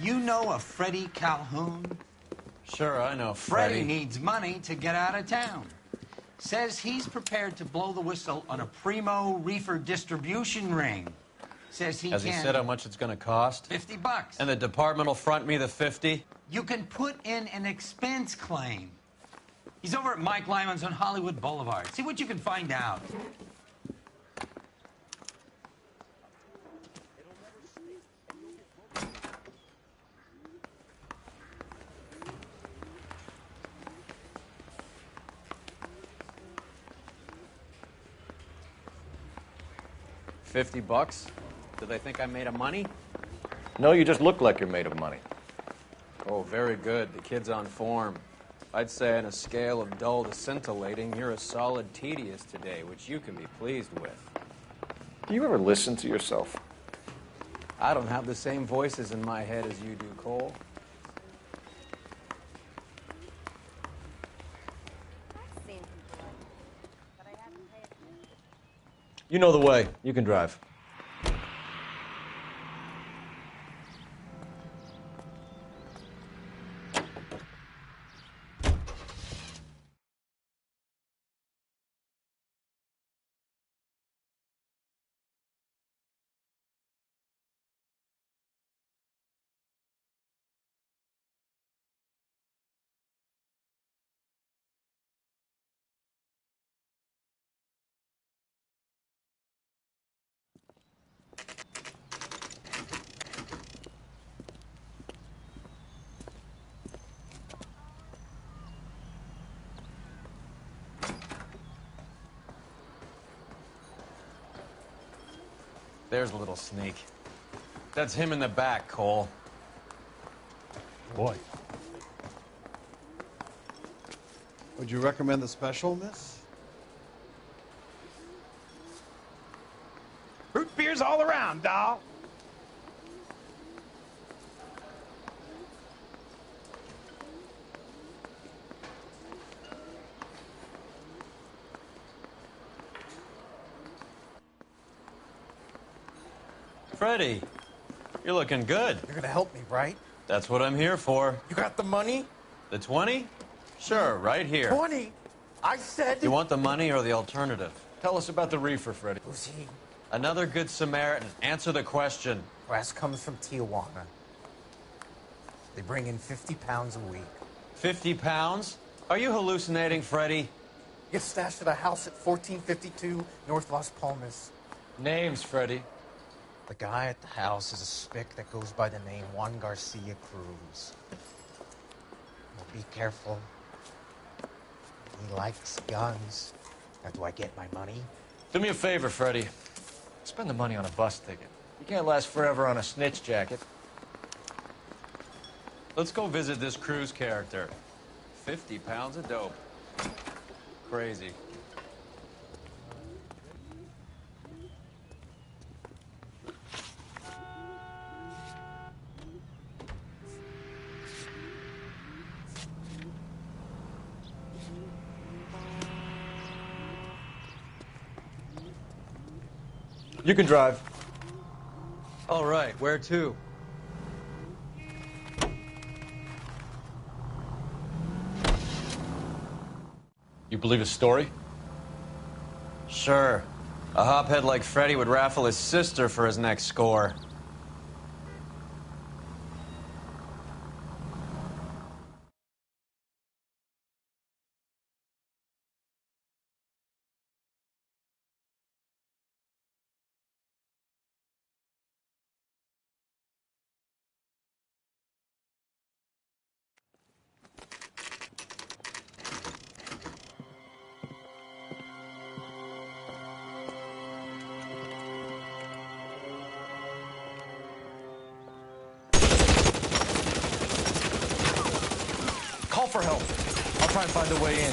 You know a Freddie Calhoun? Sure, I know Freddie Freddie. needs money to get out of town. Says he's prepared to blow the whistle on a primo reefer distribution ring. Says he Has can... he said how much it's going to cost? $50. And the department will front me the 50? You can put in an expense claim. He's over at Mike Lyman's on Hollywood Boulevard. See what you can find out. $50? Do they think I'm made of money? No, you just look like you're made of money. Oh, very good. The kid's on form. I'd say on a scale of dull to scintillating, you're a solid tedious today, which you can be pleased with. Do you ever listen to yourself? I don't have the same voices in my head as you do, Cole. You know the way. You can drive. There's a little sneak. That's him in the back, Cole. Boy. Would you recommend the special, miss? Root beers all around, doll. Freddie, you're looking good. You're gonna help me, right? That's what I'm here for. You got the money? The 20? Sure, right here. 20? I said... You want the money or the alternative? Tell us about the reefer, Freddie. Who's he? Another good Samaritan. Answer the question. Brass comes from Tijuana. They bring in 50 pounds a week. 50 pounds? Are you hallucinating, Freddie? Gets stashed at a house at 1452 North Las Palmas. Names, Freddie. The guy at the house is a spick that goes by the name Juan Garcia Cruz. Well, be careful. He likes guns. Now, do I get my money? Do me a favor, Freddie. Spend the money on a bus ticket. You can't last forever on a snitch jacket. Let's go visit this Cruz character. 50 pounds of dope. Crazy. You can drive. All right, where to? You believe his story? Sure. A hophead like Freddie would raffle his sister for his next score. Call for help. I'll try and find a way in.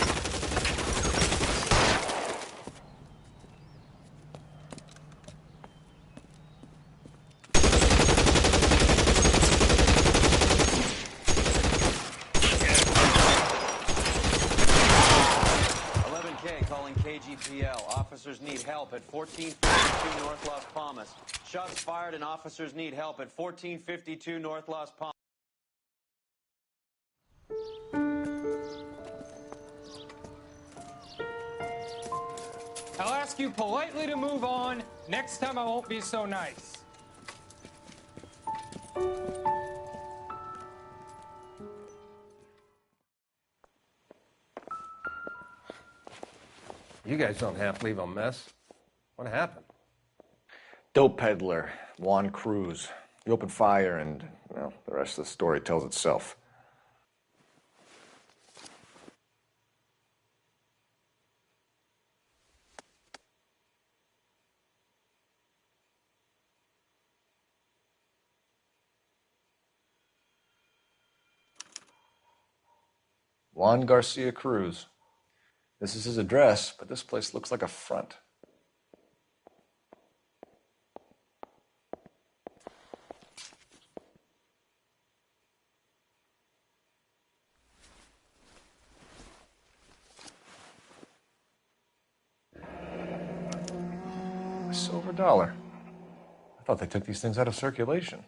Calling KG ZL. Officers need help at 1452 North Las Palmas. Shots fired and officers need help at 1452 North Las Palmas. I'll ask you politely to move on. Next time I won't be so nice. You guys don't have to leave a mess. What happened? Dope peddler, Juan Cruz. He opened fire and, well, the rest of the story tells itself. Juan Garcia Cruz. This is his address, but this place looks like a front. A silver dollar. I thought they took these things out of circulation.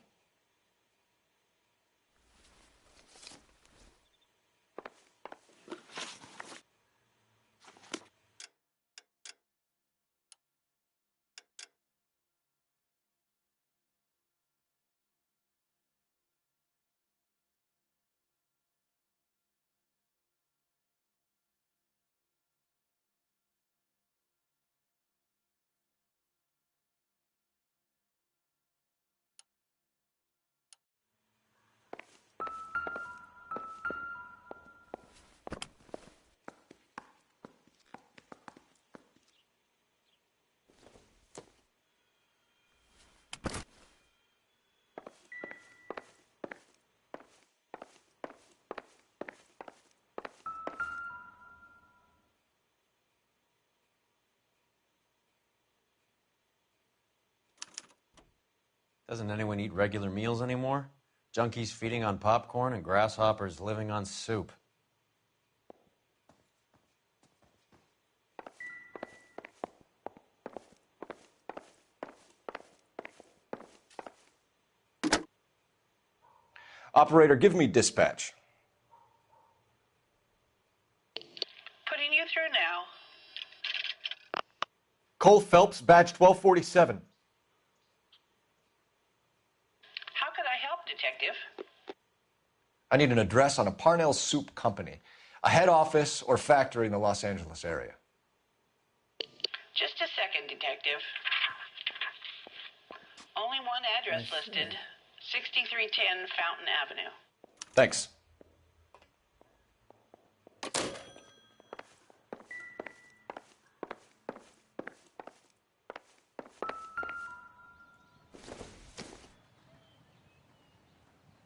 Doesn't anyone eat regular meals anymore? Junkies feeding on popcorn and grasshoppers living on soup. Operator, give me dispatch. Putting you through now. Cole Phelps, badge 1247. How could I help, Detective? I need an address on a Parnell Soup Company, a head office or factory in the Los Angeles area. Just a second, Detective. Only one address listed. 6310 Fountain Avenue. Thanks.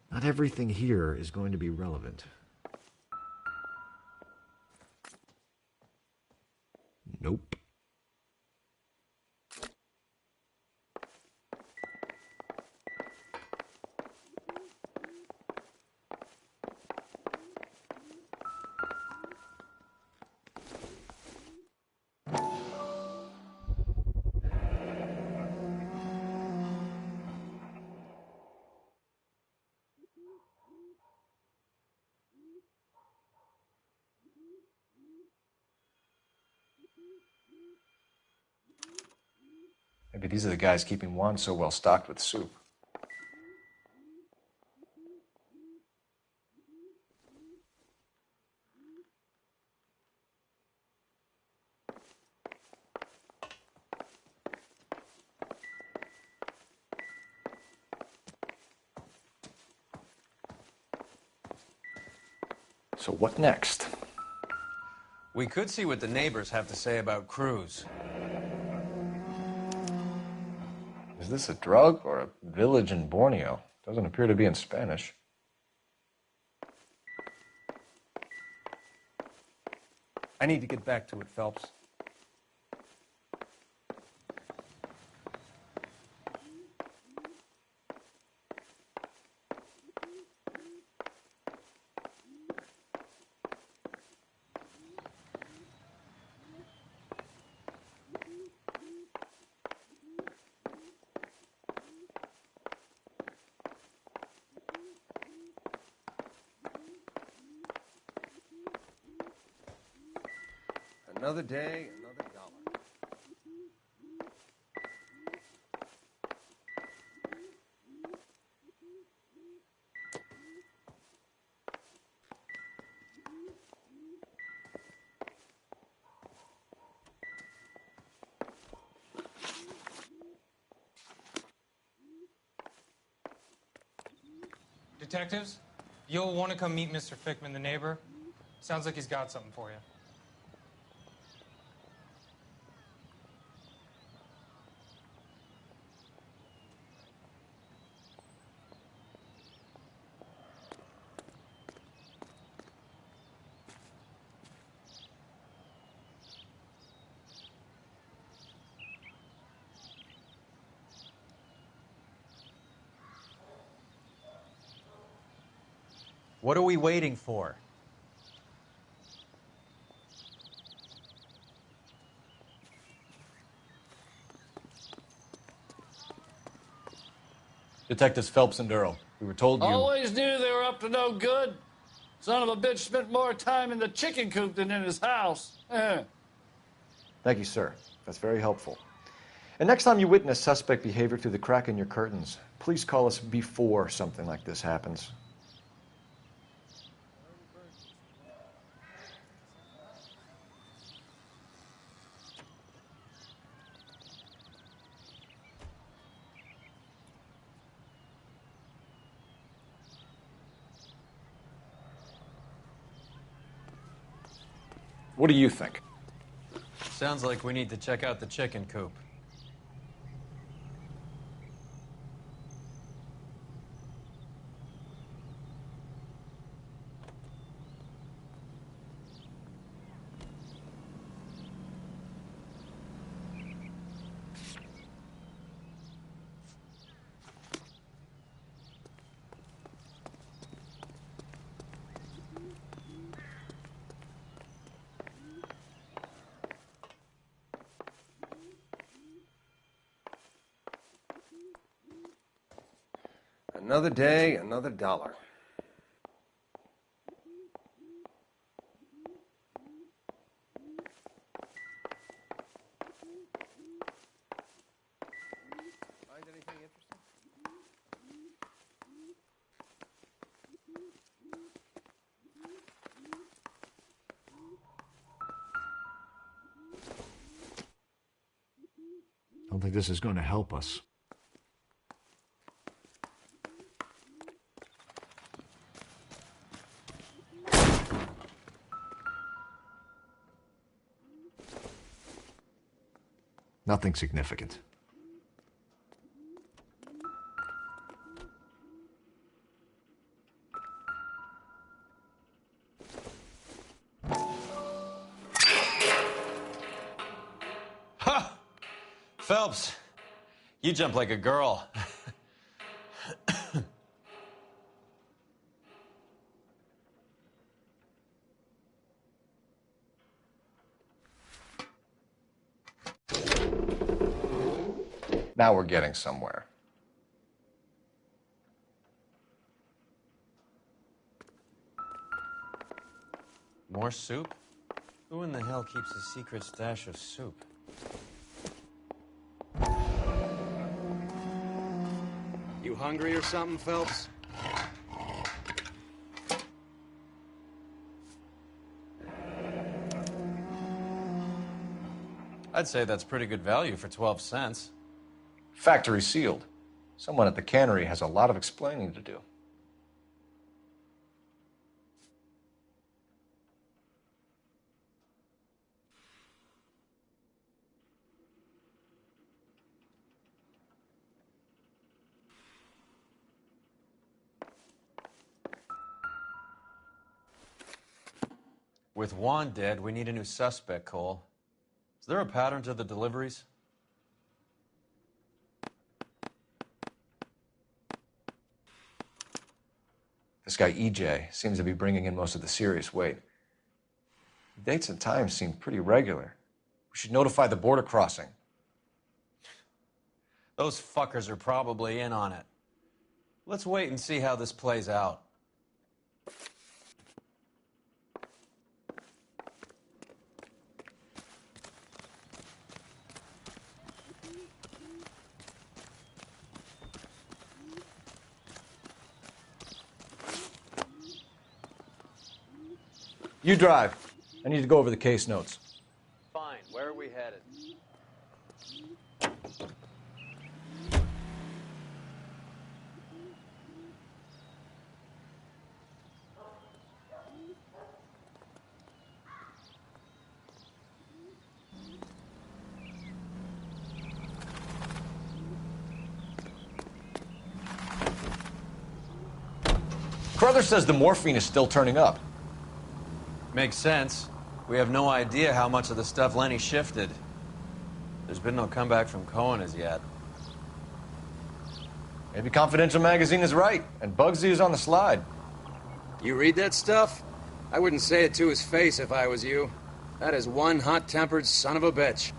Not everything here is going to be relevant. Nope. Maybe these are the guys keeping Juan so well stocked with soup. So what next? We could see what the neighbors have to say about Cruz. Is this a drug or a village in Borneo? Doesn't appear to be in Spanish. I need to get back to it, Phelps. Another day, another dollar. Detectives, you'll want to come meet Mr. Fickman, the neighbor. Sounds like he's got something for you. What are we waiting for? Detectives Phelps and Durrell. We were told you... Always knew they were up to no good. Son of a bitch spent more time in the chicken coop than in his house. Thank you, sir. That's very helpful. And next time you witness suspect behavior through the crack in your curtains, please call us before something like this happens. What do you think? Sounds like we need to check out the chicken coop. Another day, another dollar. Find anything interesting? I don't think this is going to help us. Nothing significant. Ha! Phelps, you jump like a girl. Now we're getting somewhere. More soup? Who in the hell keeps a secret stash of soup? You hungry or something, Phelps? I'd say that's pretty good value for 12 cents. Factory sealed. Someone at the cannery has a lot of explaining to do. With Juan dead, we need a new suspect, Cole. Is there a pattern to the deliveries? This guy, EJ, seems to be bringing in most of the serious weight. The dates and times seem pretty regular. We should notify the border crossing. Those fuckers are probably in on it. Let's wait and see how this plays out. You drive. I need to go over the case notes. Fine. Where are we headed? Carruthers says the morphine is still turning up. Makes sense. We have no idea how much of the stuff Lenny shifted. There's been no comeback from Cohen as yet. Maybe Confidential Magazine is right, and Bugsy is on the slide. You read that stuff? I wouldn't say it to his face if I was you. That is one hot-tempered son of a bitch.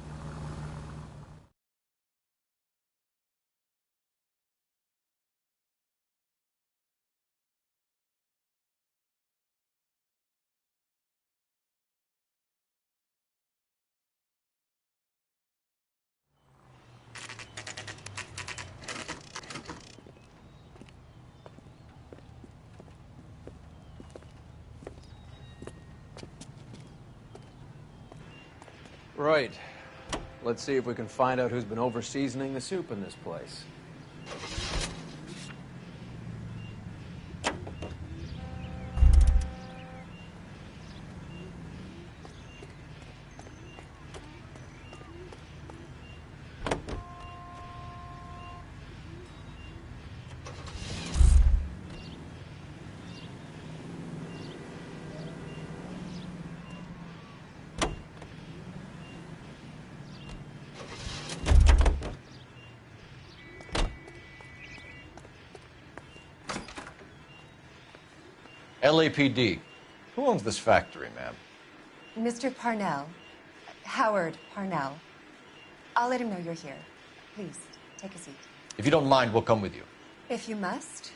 Right. Let's see if we can find out who's been over-seasoning the soup in this place. LAPD. Who owns this factory, ma'am? Mr. Parnell. Howard Parnell. I'll let him know you're here. Please, take a seat. If you don't mind, we'll come with you. If you must.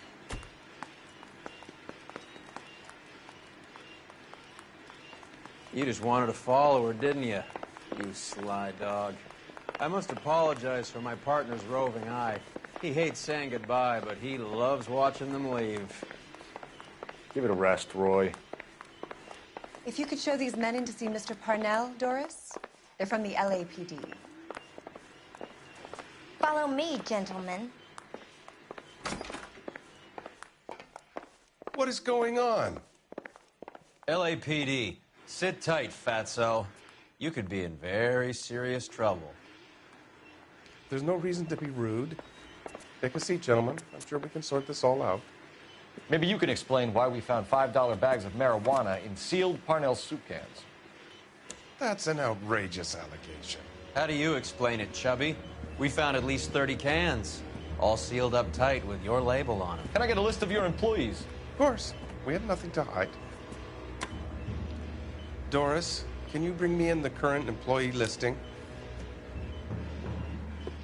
You just wanted to follow her, didn't you? You sly dog. I must apologize for my partner's roving eye. He hates saying goodbye, but he loves watching them leave. Give it a rest, Roy. If you could show these men in to see Mr. Parnell, Doris. They're from the LAPD. Follow me, gentlemen. What is going on? LAPD, sit tight, fatso. You could be in very serious trouble. There's no reason to be rude. Take a seat, gentlemen. I'm sure we can sort this all out. Maybe you can explain why we found $5 bags of marijuana in sealed Parnell soup cans. That's an outrageous allegation. How do you explain it, Chubby? We found at least 30 cans, all sealed up tight with your label on them. Can I get a list of your employees? Of course. We have nothing to hide. Doris, can you bring me in the current employee listing?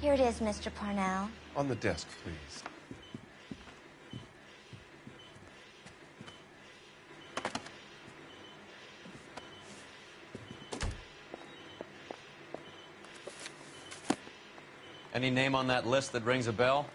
Here it is, Mr. Parnell. On the desk, please. Any name on that list that rings a bell?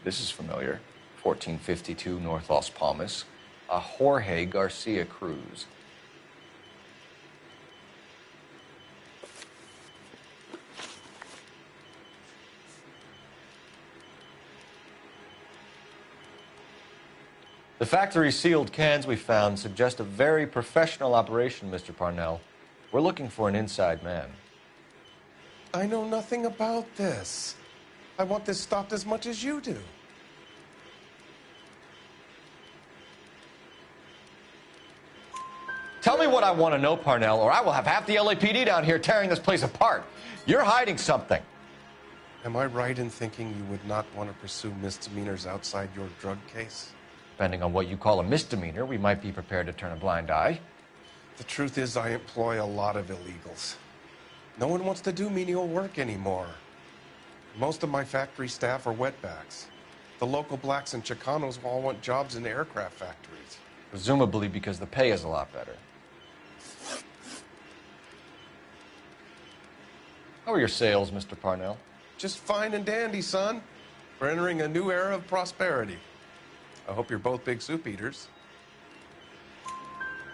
This is familiar. 1452 North Las Palmas. A Jorge Garcia Cruz. The factory sealed cans we found suggest a very professional operation, Mr. Parnell. We're looking for an inside man. I know nothing about this. I want this stopped as much as you do. Tell me what I want to know, Parnell, or I will have half the LAPD down here tearing this place apart. You're hiding something. Am I right in thinking you would not want to pursue misdemeanors outside your drug case? Depending on what you call a misdemeanor, we might be prepared to turn a blind eye. The truth is, I employ a lot of illegals. No one wants to do menial work anymore. Most of my factory staff are wetbacks. The local blacks and Chicanos all want jobs in aircraft factories. Presumably because the pay is a lot better. How are your sales, Mr. Parnell? Just fine and dandy, son. We're entering a new era of prosperity. I hope you're both big soup eaters.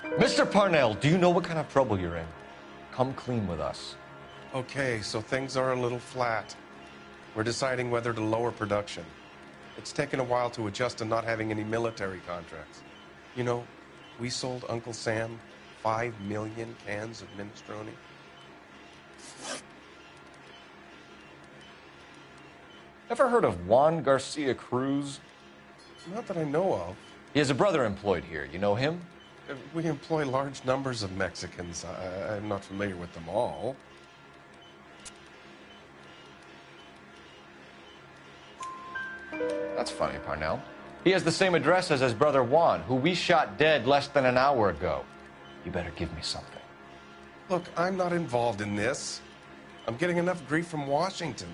Mr. Parnell, do you know what kind of trouble you're in? Come clean with us. Okay, so things are a little flat. We're deciding whether to lower production. It's taken a while to adjust to not having any military contracts. You know, we sold Uncle Sam 5 million cans of minestrone. Ever heard of Juan Garcia Cruz? Not that I know of. He has a brother employed here. You know him? We employ large numbers of Mexicans. I'm not familiar with them all. That's funny, Parnell. He has the same address as his brother Juan, who we shot dead less than an hour ago. You better give me something. Look, I'm not involved in this. I'm getting enough grief from Washington.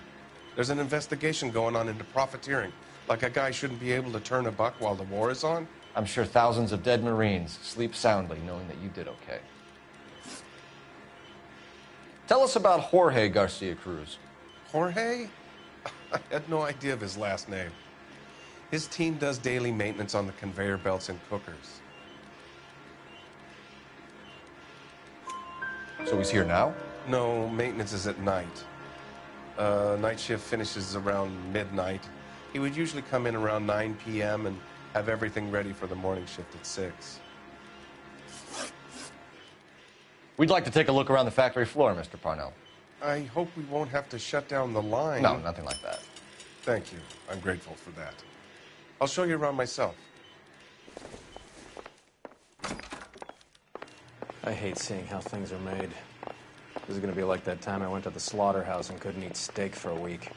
There's an investigation going on into profiteering. Like a guy shouldn't be able to turn a buck while the war is on. I'm sure thousands of dead Marines sleep soundly knowing that you did okay. Tell us about Jorge Garcia Cruz. Jorge? I had no idea of his last name. His team does daily maintenance on the conveyor belts and cookers. So he's here now? No, maintenance is at night. Night shift finishes around midnight. He would usually come in around 9 p.m. and have everything ready for the morning shift at 6. We'd like to take a look around the factory floor, Mr. Parnell. I hope we won't have to shut down the line. No, nothing like that. Thank you. I'm grateful for that. I'll show you around myself. I hate seeing how things are made. This is going to be like that time I went to the slaughterhouse and couldn't eat steak for a week.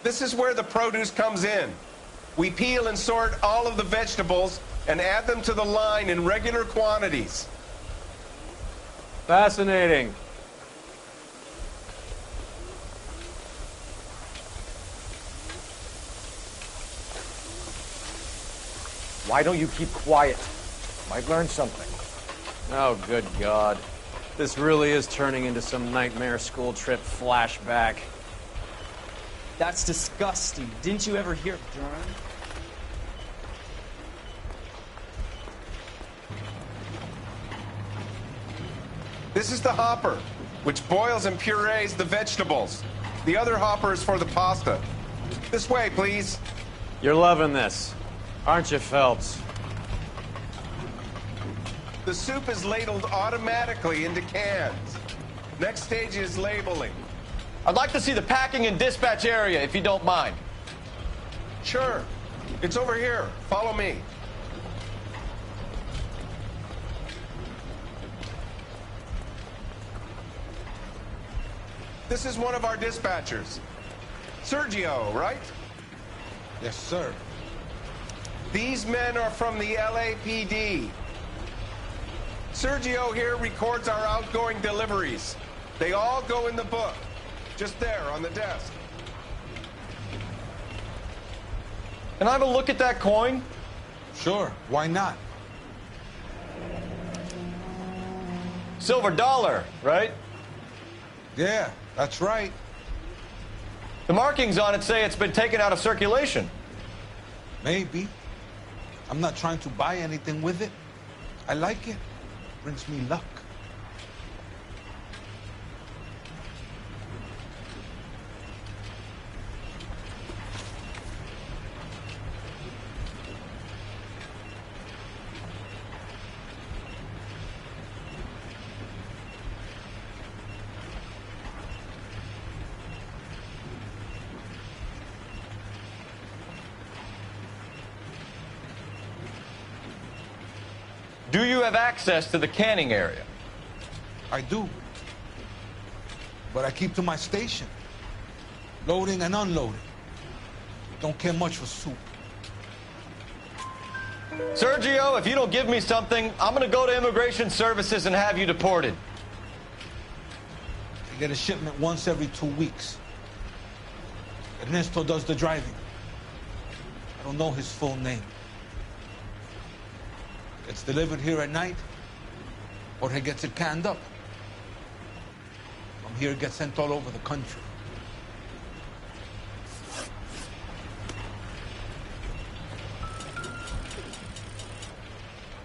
This is where the produce comes in. We peel and sort all of the vegetables and add them to the line in regular quantities. Fascinating. Why don't you keep quiet? Might learn something. Oh, good God. This really is turning into some nightmare school trip flashback. That's disgusting. Didn't you ever hear of John? This is the hopper, which boils and purees the vegetables. The other hopper is for the pasta. This way, please. You're loving this, aren't you, Phelps? The soup is ladled automatically into cans. Next stage is labeling. I'd like to see the packing and dispatch area, if you don't mind. Sure. It's over here. Follow me. This is one of our dispatchers. Sergio, right? Yes, sir. These men are from the LAPD. Sergio here records our outgoing deliveries. They all go in the book. Just there on the desk. Can I have a look at that coin? Sure, why not? Silver dollar, right? Yeah, that's right. The markings on it say it's been taken out of circulation. Maybe. I'm not trying to buy anything with it. I like it. Brings me luck. Do you have access to the canning area? I do. But I keep to my station. Loading and unloading. Don't care much for soup. Sergio, if you don't give me something, I'm gonna go to Immigration Services and have you deported. I get a shipment once every 2 weeks. Ernesto does the driving. I don't know his full name. It's delivered here at night, or he gets it canned up. From here, it gets sent all over the country.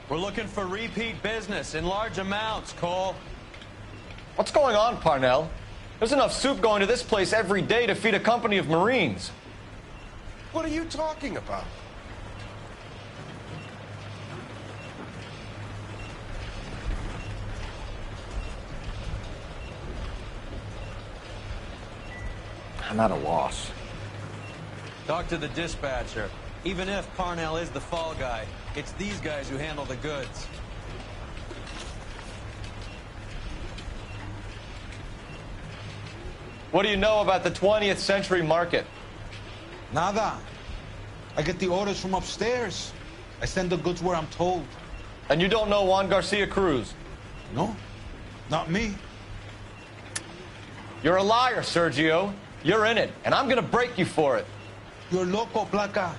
We're looking for repeat business in large amounts, Cole. What's going on, Parnell? There's enough soup going to this place every day to feed a company of Marines. What are you talking about? I'm at a loss. Talk to the dispatcher. Even if Parnell is the fall guy, it's these guys who handle the goods. What do you know about the 20th century market? Nada. I get the orders from upstairs. I send the goods where I'm told. And you don't know Juan Garcia Cruz? No, not me. You're a liar, Sergio. You're in it, and I'm gonna break you for it. You're loco, Placa.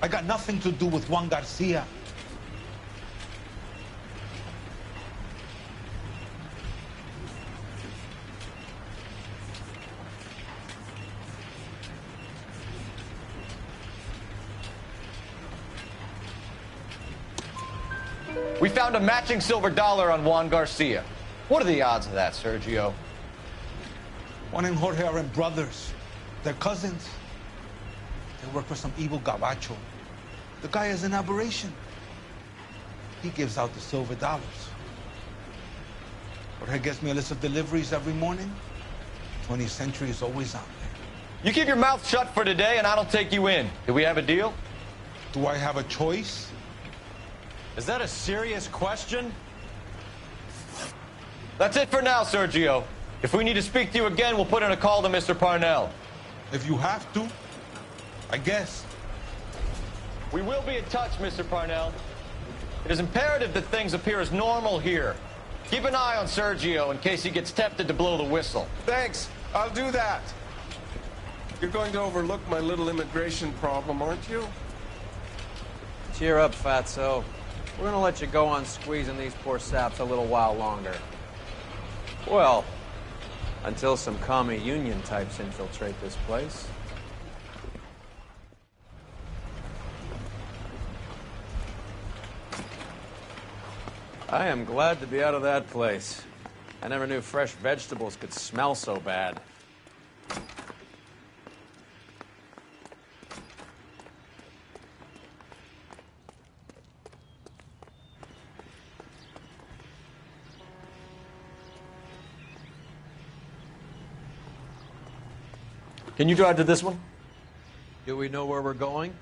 I got nothing to do with Juan Garcia. We found a matching silver dollar on Juan Garcia. What are the odds of that, Sergio? Juan and Jorge aren't brothers. They're cousins. They work for some evil gabacho. The guy is an aberration. He gives out the silver dollars. Jorge gets me a list of deliveries every morning. 20th century is always on there. You keep your mouth shut for today, and I don't take you in. Do we have a deal? Do I have a choice? Is that a serious question? That's it for now, Sergio. If we need to speak to you again, we'll put in a call to Mr. Parnell. If you have to, I guess. We will be in touch, Mr. Parnell. It is imperative that things appear as normal here. Keep an eye on Sergio in case he gets tempted to blow the whistle. Thanks. I'll do that. You're going to overlook my little immigration problem, aren't you? Cheer up, fatso. We're gonna let you go on squeezing these poor saps a little while longer. Well, until some commie union types infiltrate this place. I am glad to be out of that place. I never knew fresh vegetables could smell so bad. Can you drive to this one? Do we know where we're going?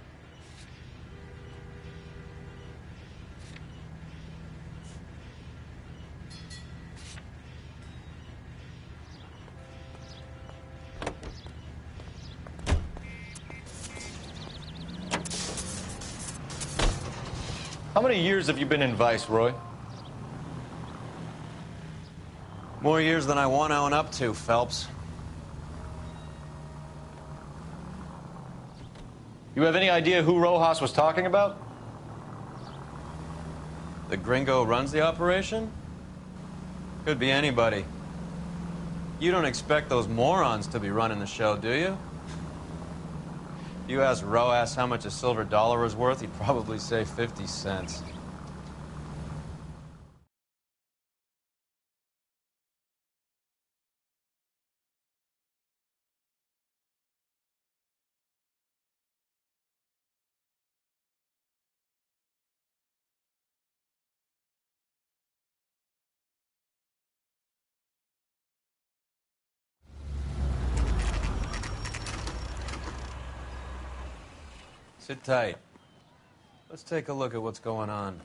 How many years have you been in Vice, Roy? More years than I want to own up to, Phelps. You have any idea who Rojas was talking about? The gringo runs the operation? Could be anybody. You don't expect those morons to be running the show, do you? If you ask Rojas how much a silver dollar is worth, he'd probably say 50 cents. Sit tight. Let's take a look at what's going on.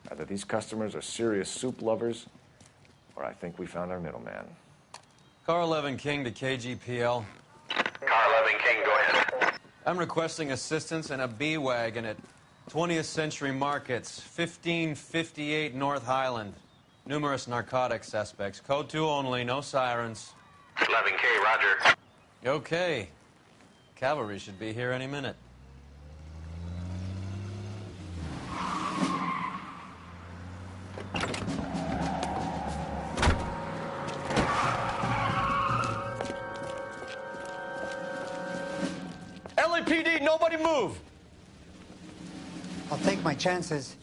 Either these customers are serious soup lovers, or I think we found our middleman. Car 11 King to KGPL. Car 11 King, go ahead. I'm requesting assistance in a B-Wagon at 20th Century Markets, 1558 North Highland. Numerous narcotic suspects. Code 2 only, no sirens. 11K, roger. Okay. Cavalry should be here any minute. LAPD, nobody move! I'll take my chances.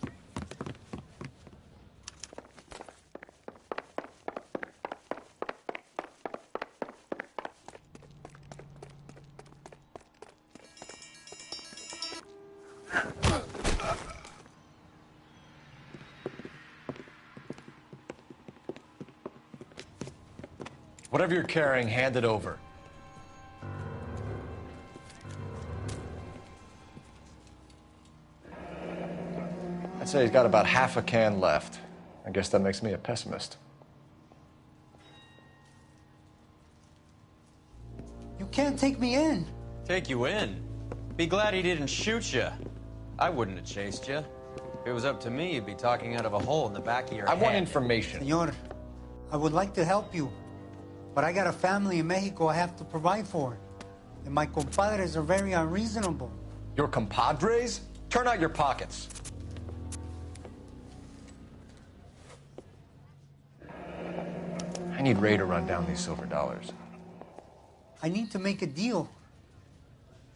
Whatever you're carrying, hand it over. I'd say he's got about half a can left. I guess that makes me a pessimist. You can't take me in. Take you in? Be glad he didn't shoot you. I wouldn't have chased you. If it was up to me, you'd be talking out of a hole in the back of your head. I want information. Senor, I would like to help you, but I got a family in Mexico I have to provide for. And my compadres are very unreasonable. Your compadres? Turn out your pockets. I need Ray to run down these silver dollars. I need to make a deal.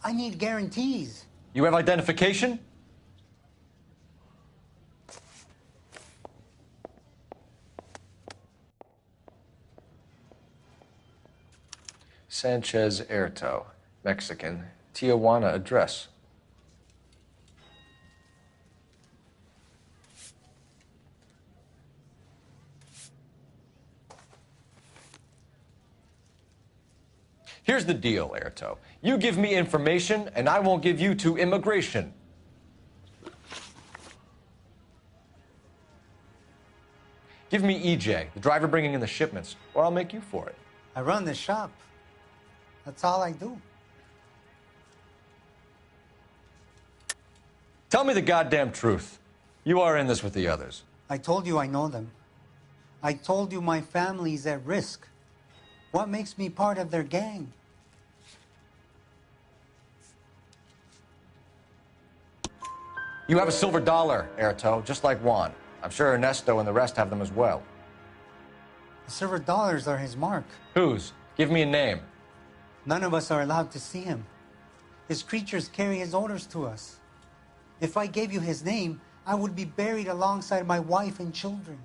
I need guarantees. You have identification? Sanchez Erto, Mexican, Tijuana address. Here's the deal, Erto. You give me information, and I won't give you to immigration. Give me EJ, the driver bringing in the shipments, or I'll make you for it. I run the shop. That's all I do. Tell me the goddamn truth. You are in this with the others. I told you I know them. I told you my family's at risk. What makes me part of their gang? You have a silver dollar, Erto, just like Juan. I'm sure Ernesto and the rest have them as well. The silver dollars are his mark. Whose? Give me a name. None of us are allowed to see him. His creatures carry his orders to us. If I gave you his name, I would be buried alongside my wife and children.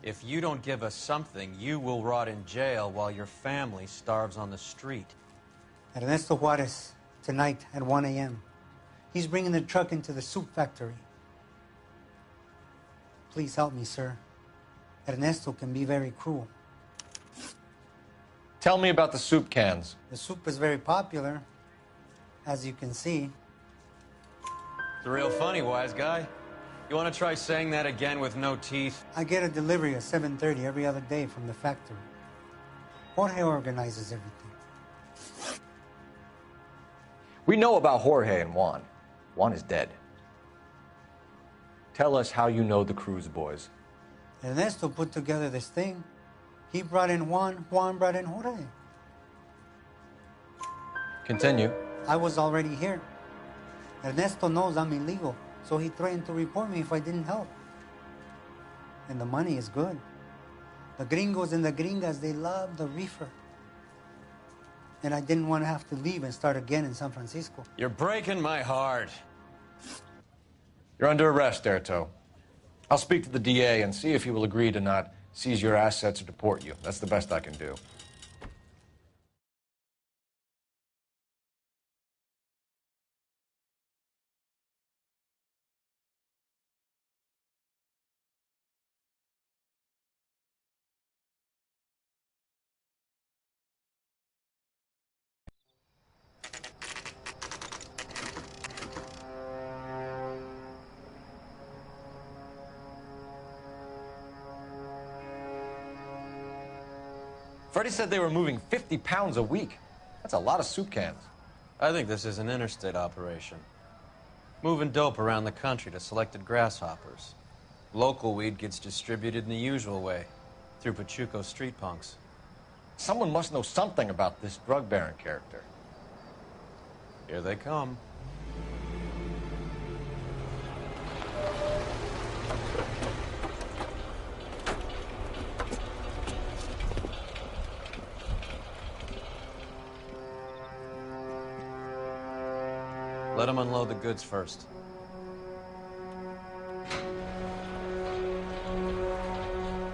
If you don't give us something, you will rot in jail while your family starves on the street. Ernesto Juarez, tonight at 1 a.m. He's bringing the truck into the soup factory. Please help me, sir. Ernesto can be very cruel. Tell me about the soup cans. The soup is very popular, as you can see. It's real funny, wise guy. You want to try saying that again with no teeth? I get a delivery at 7:30 every other day from the factory. Jorge organizes everything. We know about Jorge and Juan. Juan is dead. Tell us how you know the Cruz boys. Ernesto put together this thing. He brought in Juan, Juan brought in Jorge. Continue. I was already here. Ernesto knows I'm illegal, so he threatened to report me if I didn't help. And the money is good. The gringos and the gringas, they love the reefer. And I didn't want to have to leave and start again in San Francisco. You're breaking my heart. You're under arrest, Erto. I'll speak to the DA and see if he will agree to not seize your assets or deport you. That's the best I can do. Freddie said they were moving 50 pounds a week. That's a lot of soup cans. I think this is an interstate operation. Moving dope around the country to selected grasshoppers. Local weed gets distributed in the usual way, through Pachuco street punks. Someone must know something about this drug baron character. Here they come. Let them unload the goods first.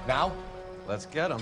Now? Let's get them.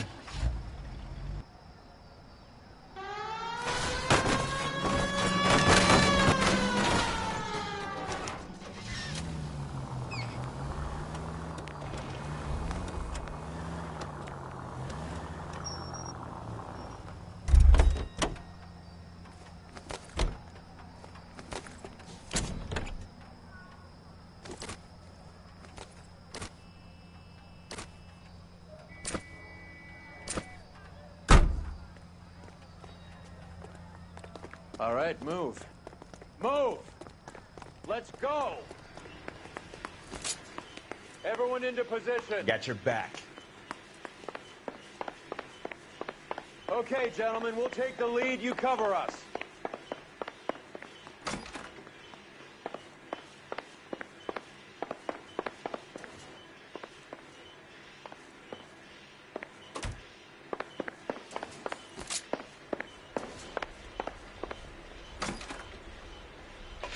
All right, move. Move! Let's go! Everyone into position. Got your back. Okay, gentlemen, we'll take the lead. You cover us.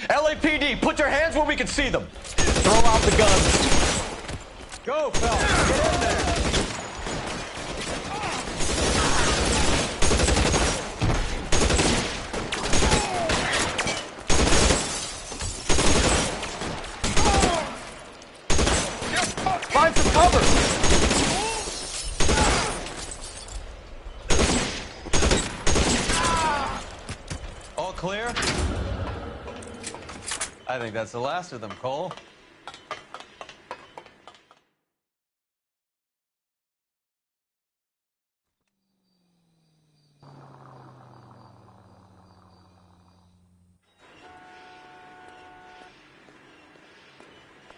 LAPD, put your hands where we can see them. Throw out the guns. Go, fellas. Get in there. Find some cover. All clear? I think that's the last of them, Cole.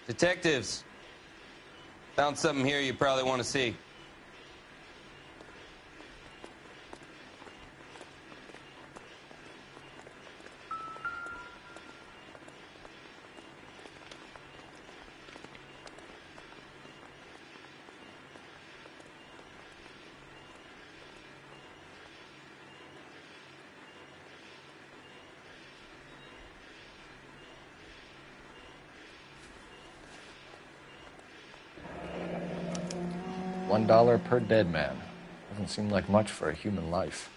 Detectives, found something here you probably want to see. $1 per dead man. Doesn't seem like much for a human life.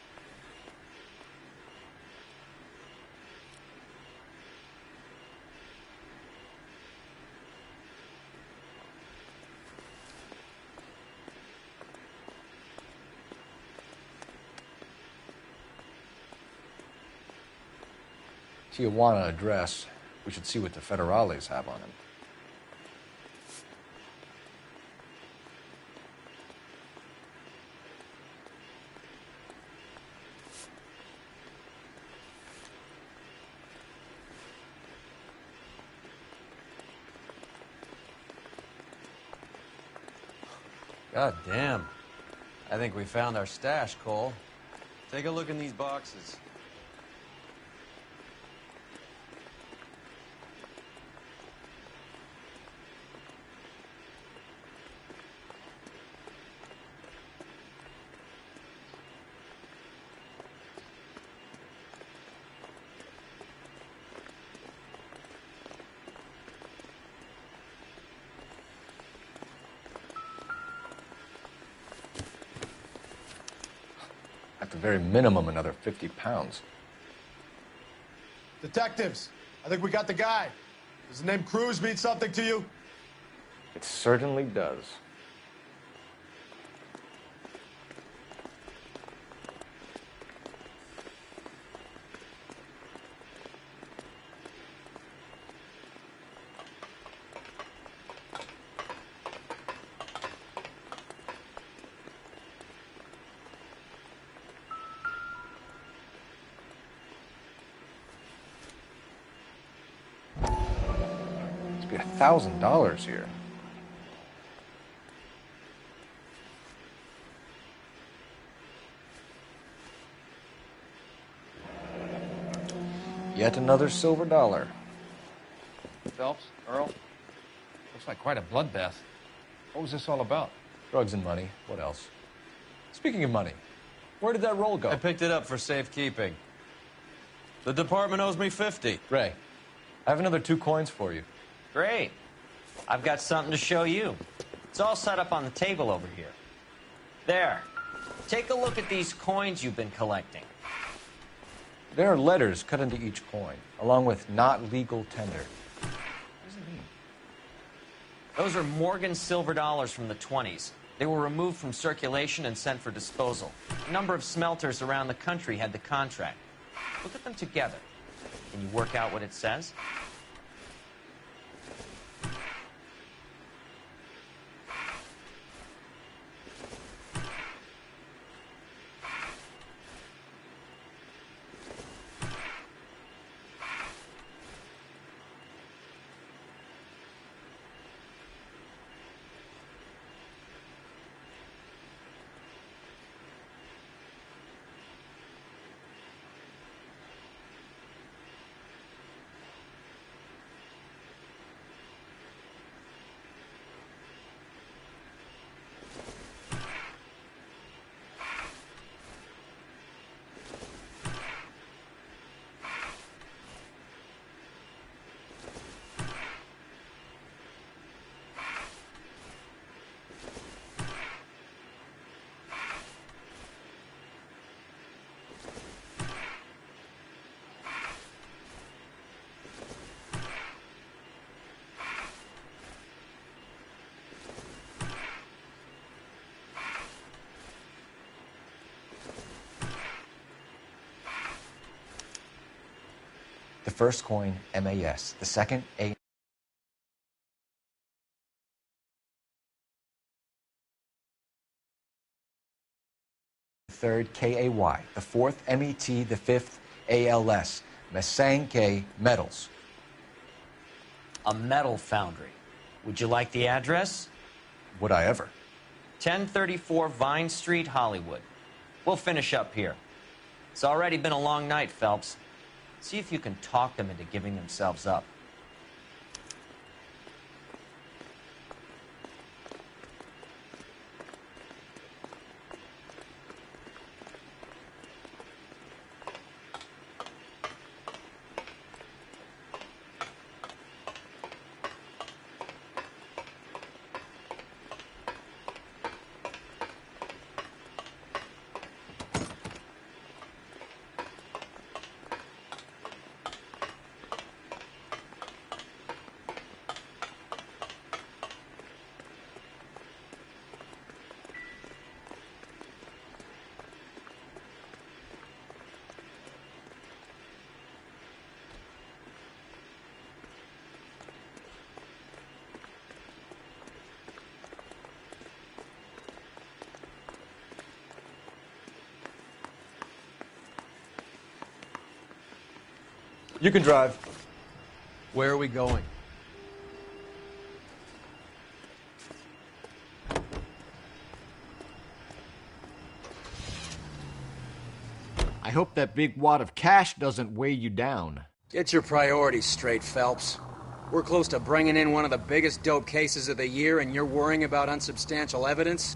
Tijuana address. We should see what the federales have on him. God damn. I think we found our stash, Cole. Take a look in these boxes. At the very minimum, another 50 pounds. Detectives, I think we got the guy. Does the name Cruz mean something to you? It certainly does. Must be $1,000 here. Yet another silver dollar. Phelps, Earl, looks like quite a bloodbath. What was this all about? Drugs and money. What else? Speaking of money, where did that roll go? I picked it up for safekeeping. The department owes me 50. Ray, I have another 2 coins for you. Great. I've got something to show you. It's all set up on the table over here. There. Take a look at these coins you've been collecting. There are letters cut into each coin, along with not legal tender. What does it mean? Those are Morgan silver dollars from the 20s. They were removed from circulation and sent for disposal. A number of smelters around the country had the contract. Look at them together. Can you work out what it says? The first coin, MAS. The second, A. The third, KAY. The fourth, MET. The fifth, ALS. Masanke Metals. A metal foundry. Would you like the address? Would I ever? 1034 Vine Street, Hollywood. We'll finish up here. It's already been a long night, Phelps. See if you can talk them into giving themselves up. You can drive. Where are we going? I hope that big wad of cash doesn't weigh you down. Get your priorities straight, Phelps. We're close to bringing in one of the biggest dope cases of the year, and you're worrying about unsubstantial evidence?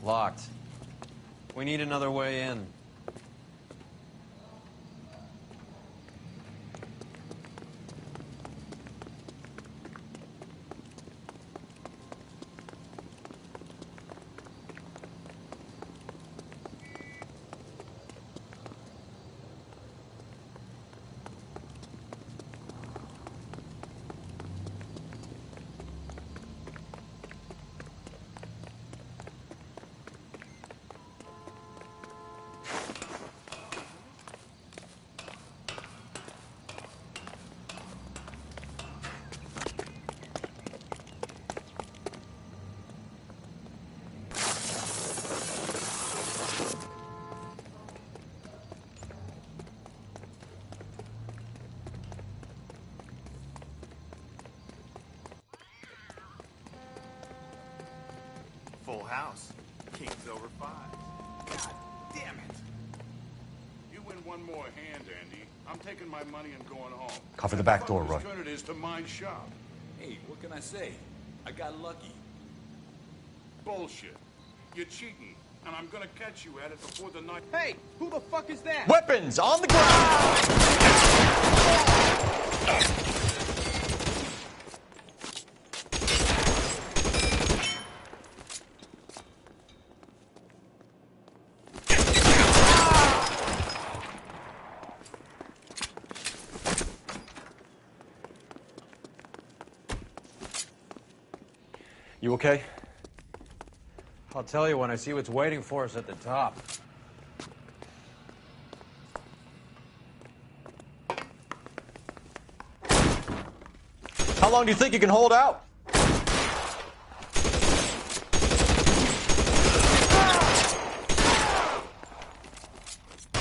Locked. We need another way in. Full house. King's over 5. God damn it. You win one more hand, Andy. I'm taking my money and going home. Cover the back door, Roy. As good it is to my shop. Hey, what can I say? I got lucky. Bullshit. You're cheating, and I'm gonna catch you at it before the night. Hey, who the fuck is that? Weapons on the ground! You okay? I'll tell you when I see what's waiting for us at the top. How long do you think you can hold out?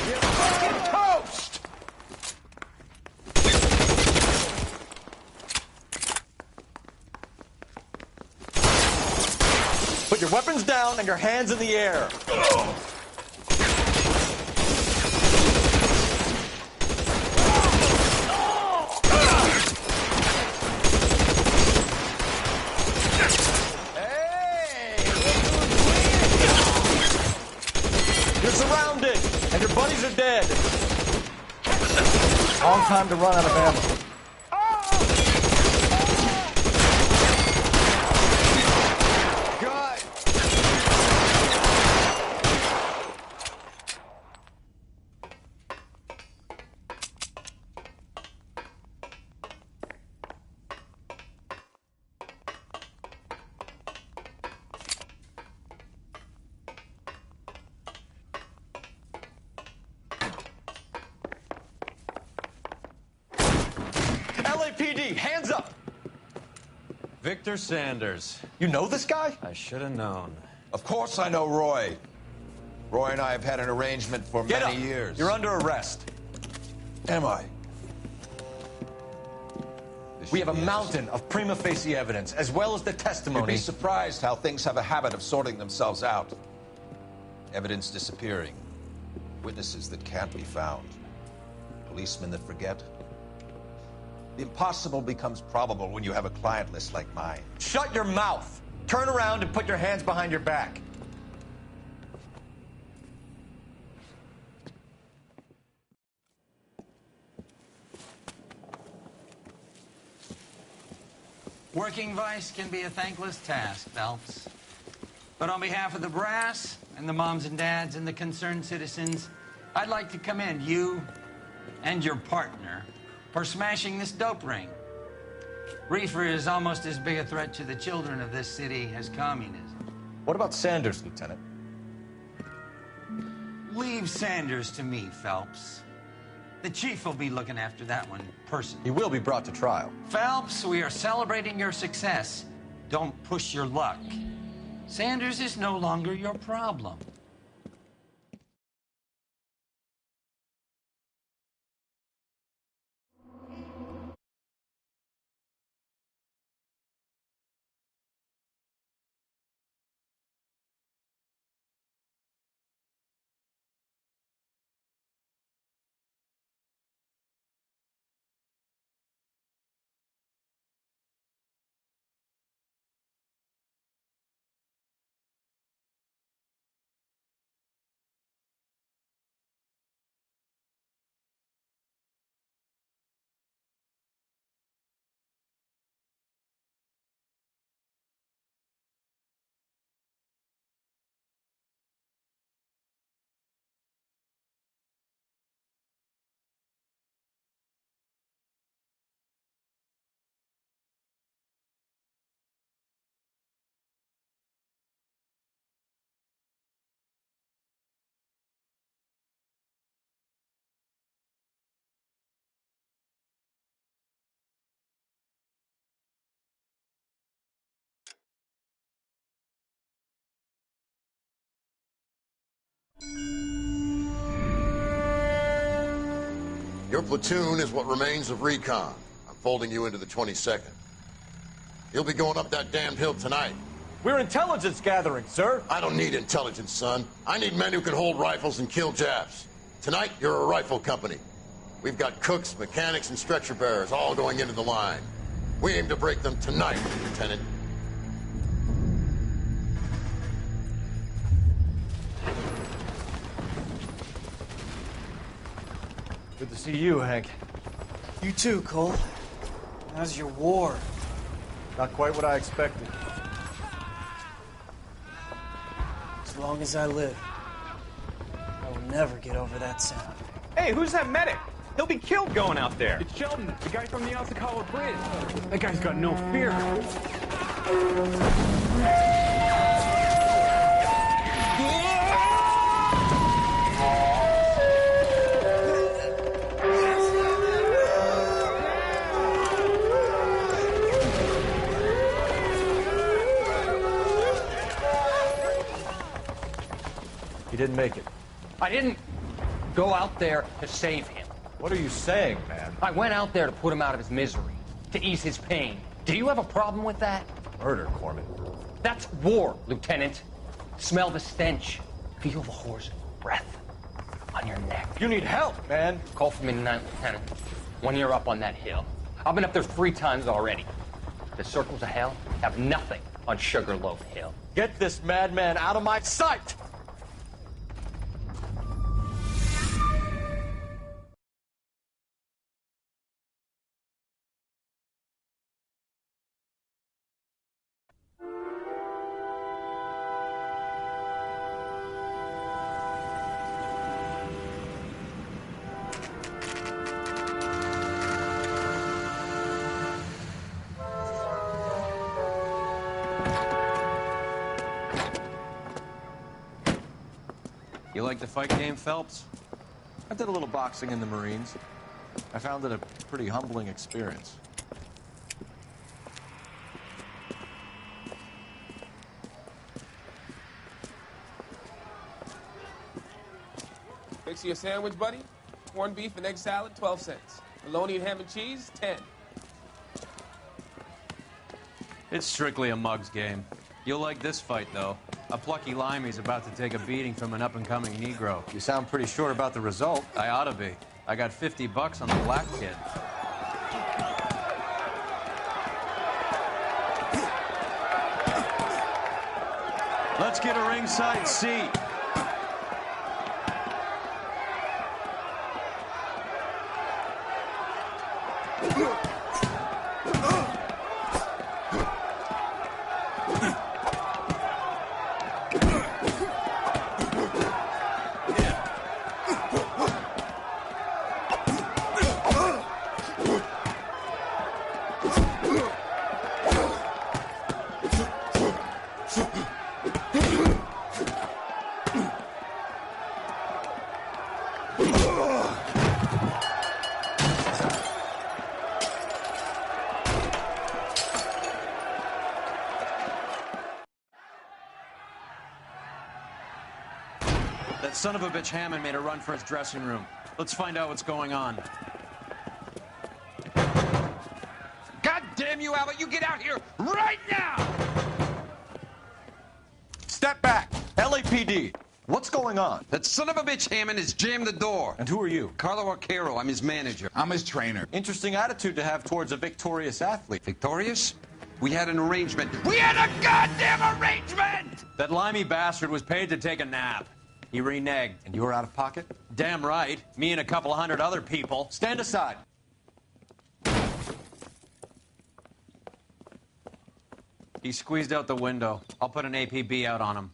You're fucking toast! Put your weapons down and your hands in the air. You're surrounded, and your buddies are dead. Long time to run out of ammo. LAPD, hands up! Victor Sanders. You know this guy? I should have known. Of course I know Roy. Roy and I have had an arrangement for many years. You're under arrest. Am I? We have a mountain of prima facie evidence, as well as the testimony. You'd be surprised how things have a habit of sorting themselves out. Evidence disappearing. Witnesses that can't be found. Policemen that forget. The impossible becomes probable when you have a client list like mine. Shut your mouth! Turn around and put your hands behind your back. Working vice can be a thankless task, Phelps. But on behalf of the brass and the moms and dads and the concerned citizens, I'd like to commend you and your partner for smashing this dope ring. Reefer is almost as big a threat to the children of this city as communism. What about Sanders, Lieutenant? Leave Sanders to me, Phelps. The chief will be looking after that one personally. He will be brought to trial. Phelps, we are celebrating your success. Don't push your luck. Sanders is no longer your problem. Your platoon is what remains of recon. I'm folding you into the 22nd. You'll be going up that damned hill tonight. We're intelligence gathering, sir. I don't need intelligence, son. I need men who can hold rifles and kill Japs. Tonight, you're a rifle company. We've got cooks, mechanics, and stretcher bearers all going into the line. We aim to break them tonight, Lieutenant. Good to see you, Hank. You too, Cole. How's your war? Not quite what I expected. As long as I live, I will never get over that sound. Hey, who's that medic? He'll be killed going out there. It's Sheldon, the guy from the Asakawa Bridge. That guy's got no fear. He didn't make it. I didn't go out there to save him. What are you saying, man? I went out there to put him out of his misery, to ease his pain. Do you have a problem with that? Murder, Corman. That's war, Lieutenant. Smell the stench. Feel the horse's breath on your neck. You need help, man. Call for me tonight, Lieutenant. When you're up on that hill. I've been up there 3 times already. The circles of hell have nothing on Sugarloaf Hill. Get this madman out of my sight! You like the fight game, Phelps? I did a little boxing in the Marines. I found it a pretty humbling experience. Fix you a sandwich, buddy? Corned beef and egg salad, 12 cents. Bologna and ham and cheese, 10. It's strictly a mug's game. You'll like this fight, though. A plucky limey's about to take a beating from an up-and-coming Negro. You sound pretty sure about the result. I ought to be. I got $50 on the black kid. Let's get a ringside seat. That son of a bitch Hammond made a run for his dressing room. Let's find out what's going on. God damn you, Albert! You get out here right now! Step back! LAPD! What's going on? That son of a bitch Hammond has jammed the door. And who are you? Carlo Arcaro. I'm his manager. I'm his trainer. Interesting attitude to have towards a victorious athlete. Victorious? We had an arrangement. We had a goddamn arrangement! That limey bastard was paid to take a nap. He reneged. And you were out of pocket? Damn right. Me and a couple hundred other people. Stand aside. He squeezed out the window. I'll put an APB out on him.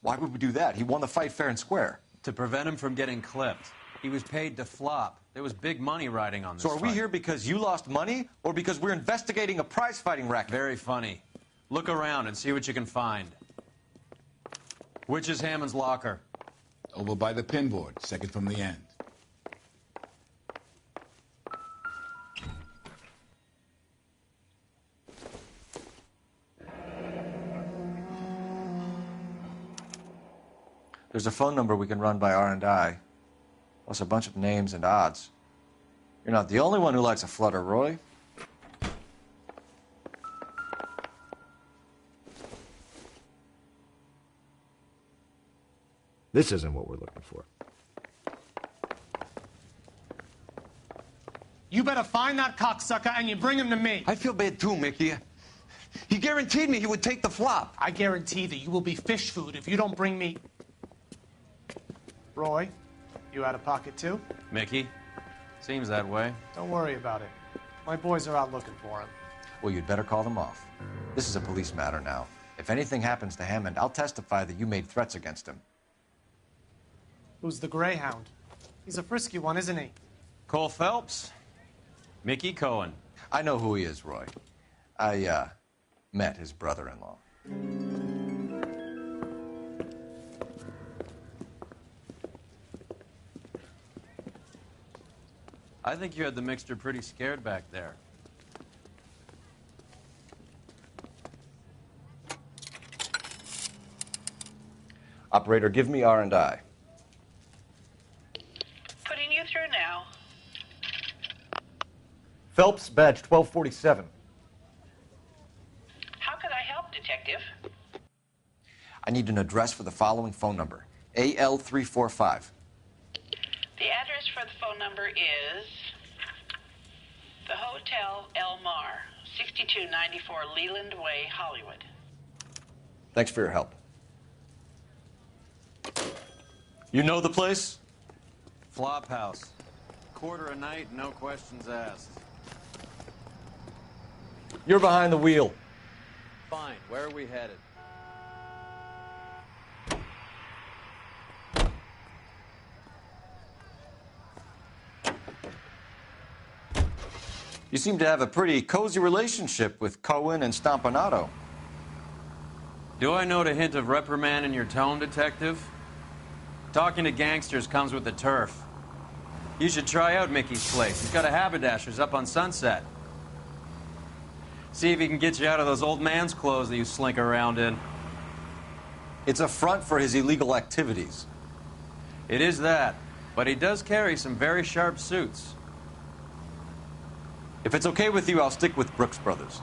Why would we do that? He won the fight fair and square. To prevent him from getting clipped. He was paid to flop. There was big money riding on this So are we fight. here because you lost money or because we're investigating a prize-fighting racket? Very funny. Look around and see what you can find. Which is Hammond's locker? Over by the pinboard, second from the end. There's a phone number we can run by R&I, plus a bunch of names and odds. You're not the only one who likes a flutter, Roy. This isn't what we're looking for. You better find that cocksucker and you bring him to me. I feel bad too, Mickey. He guaranteed me he would take the flop. I guarantee that you will be fish food if you don't bring me... Roy, you out of pocket too? Mickey? Seems that way. Don't worry about it. My boys are out looking for him. Well, you'd better call them off. This is a police matter now. If anything happens to Hammond, I'll testify that you made threats against him. Who's the Greyhound? He's a frisky one, isn't he? Cole Phelps? Mickey Cohen. I know who he is, Roy. I, met his brother-in-law. I think you had the mixture pretty scared back there. Operator, give me R&I. Putting you through now. Phelps, badge 1247. How could I help, Detective? I need an address for the following phone number. AL345. The address for the phone number is the Hotel El Mar, 6294 Leland Way, Hollywood. Thanks for your help. You know the place? Flop house. Quarter a night, no questions asked. You're behind the wheel. Fine. Where are we headed? You seem to have a pretty cozy relationship with Cohen and Stompanato. Do I note a hint of reprimand in your tone, Detective? Talking to gangsters comes with the turf. You should try out Mickey's place. He's got a haberdasher's up on Sunset. See if he can get you out of those old man's clothes that you slink around in. It's a front for his illegal activities. It is that, but he does carry some very sharp suits. If it's okay with you, I'll stick with Brooks Brothers.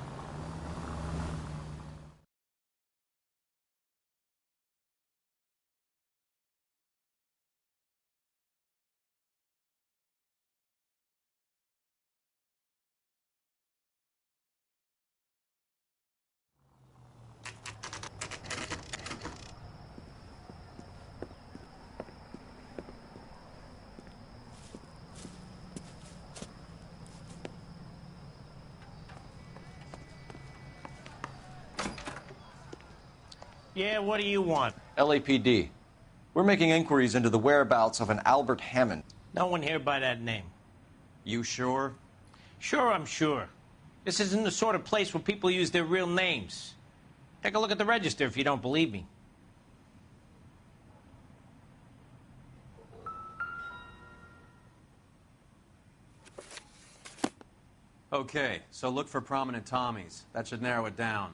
Yeah, what do you want? LAPD. We're making inquiries into the whereabouts of an Albert Hammond. No one here by that name. You sure? Sure, I'm sure. This isn't the sort of place where people use their real names. Take a look at the register if you don't believe me. Okay, so look for prominent Tommies. That should narrow it down.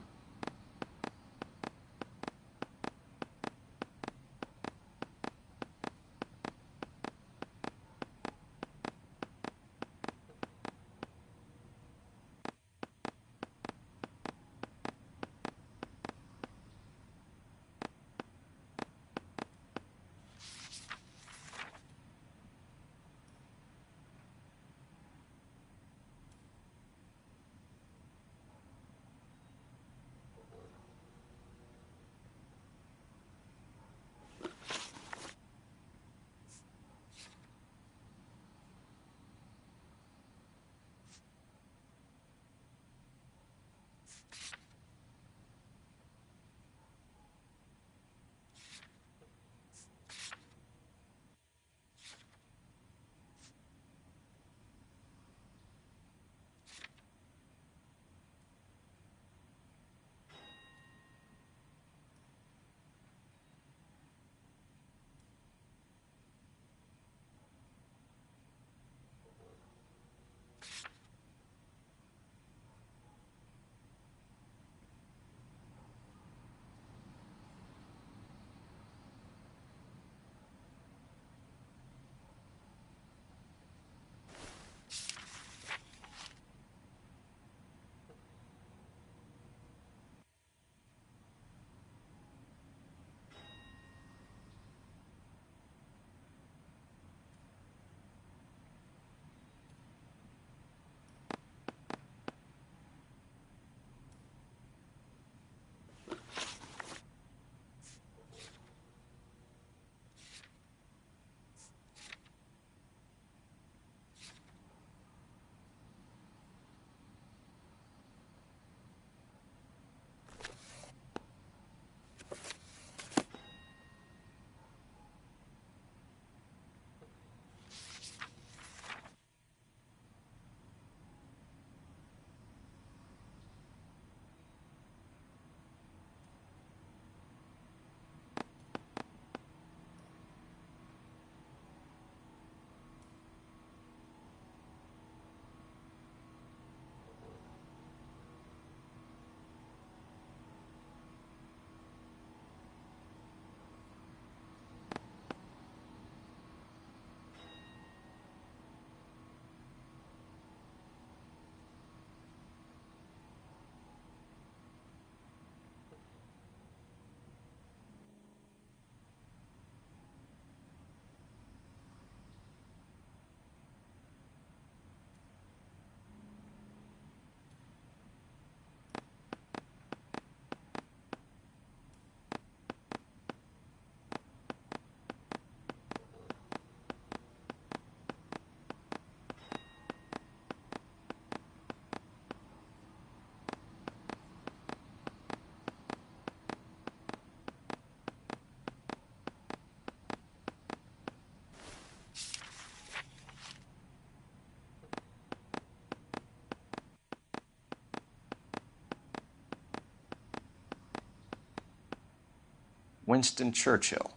Winston Churchill.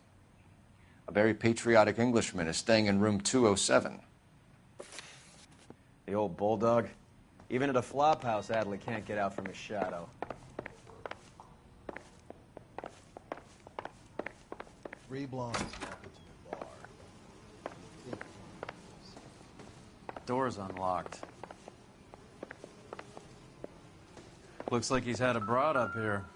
A very patriotic Englishman is staying in room 207. The old bulldog. Even at a flop house, Adley can't get out from his shadow. 3 blondes walk into the bar. Door's unlocked. Looks like he's had a broad up here.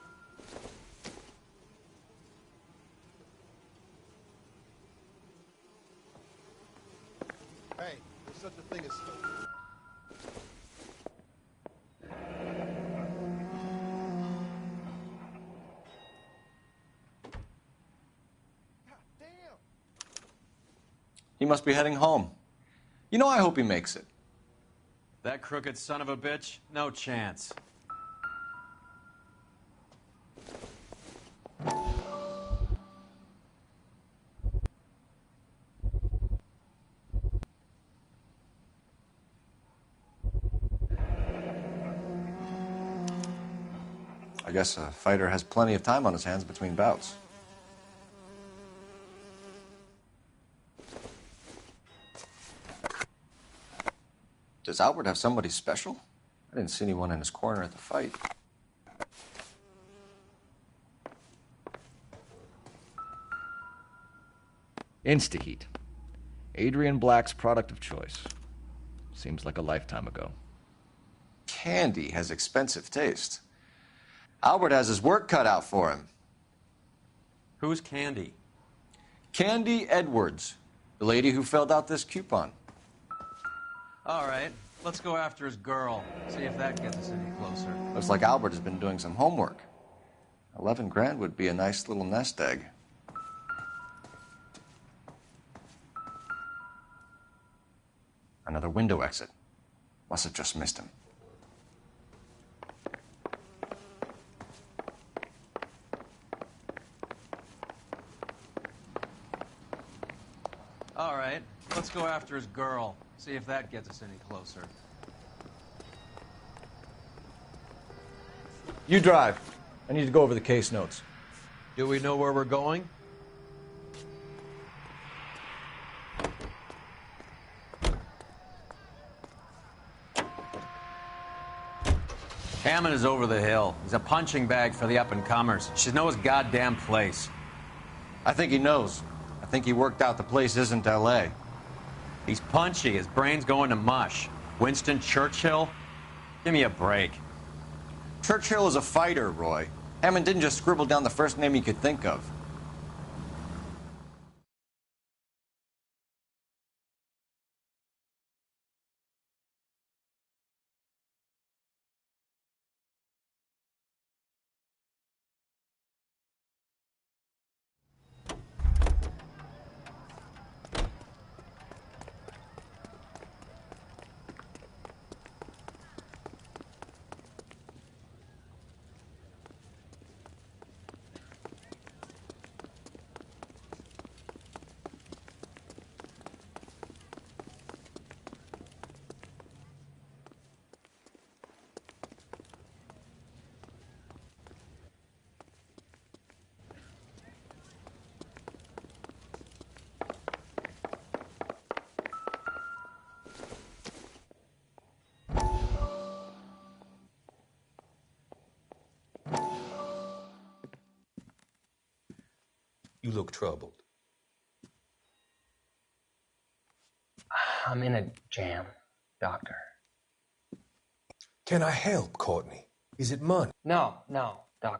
Hey, there's such a thing as... He must be heading home. You know, I hope he makes it. That crooked son of a bitch? No chance. I guess a fighter has plenty of time on his hands between bouts. Does Albert have somebody special? I didn't see anyone in his corner at the fight. Instaheat. Adrian Black's product of choice. Seems like a lifetime ago. Candy has expensive taste. Albert has his work cut out for him. Who's Candy? Candy Edwards, the lady who filled out this coupon. All right, let's go after his girl. See if that gets us any closer. Looks like Albert has been doing some homework. 11 grand would be a nice little nest egg. Another window exit. Must have just missed him. All right, let's go after his girl. See if that gets us any closer. You drive. I need to go over the case notes. Do we know where we're going? Hammond is over the hill. He's a punching bag for the up-and-comers. Should know his goddamn place. I think he knows. I think he worked out the place isn't L.A. He's punchy. His brain's going to mush. Winston Churchill? Give me a break. Churchill is a fighter, Roy. Hammond didn't just scribble down the first name he could think of. You look troubled. I'm in a jam, Doctor. Can I help, Courtney? Is it money? No, Doctor.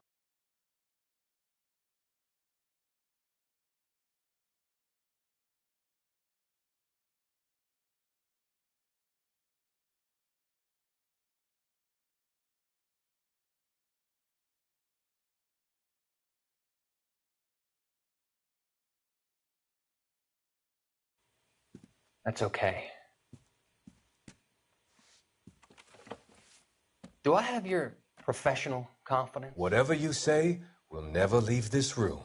That's okay. Do I have your professional confidence? Whatever you say, we'll never leave this room.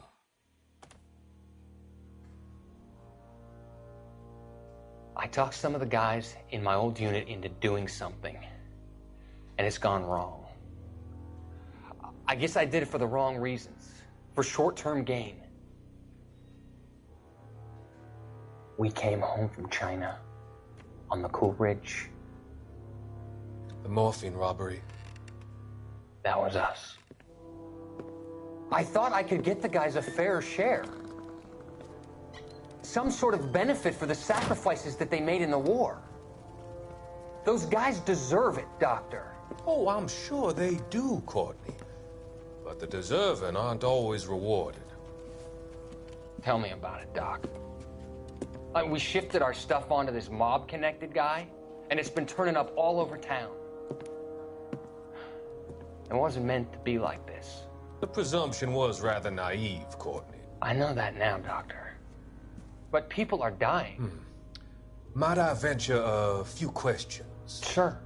I talked some of the guys in my old unit into doing something, and it's gone wrong. I guess I did it for the wrong reasons. for short-term gain. We came home from China on the Cool Ridge. The morphine robbery. That was us. I thought I could get the guys a fair share. Some sort of benefit for the sacrifices that they made in the war. Those guys deserve it, Doctor. Oh, I'm sure they do, Courtney. But the deserving aren't always rewarded. Tell me about it, Doc. We shifted our stuff onto this mob-connected guy, and it's been turning up all over town. It wasn't meant to be like this. The presumption was rather naive, Courtney. I know that now, Doctor. But people are dying. Might I venture a few questions? Sure.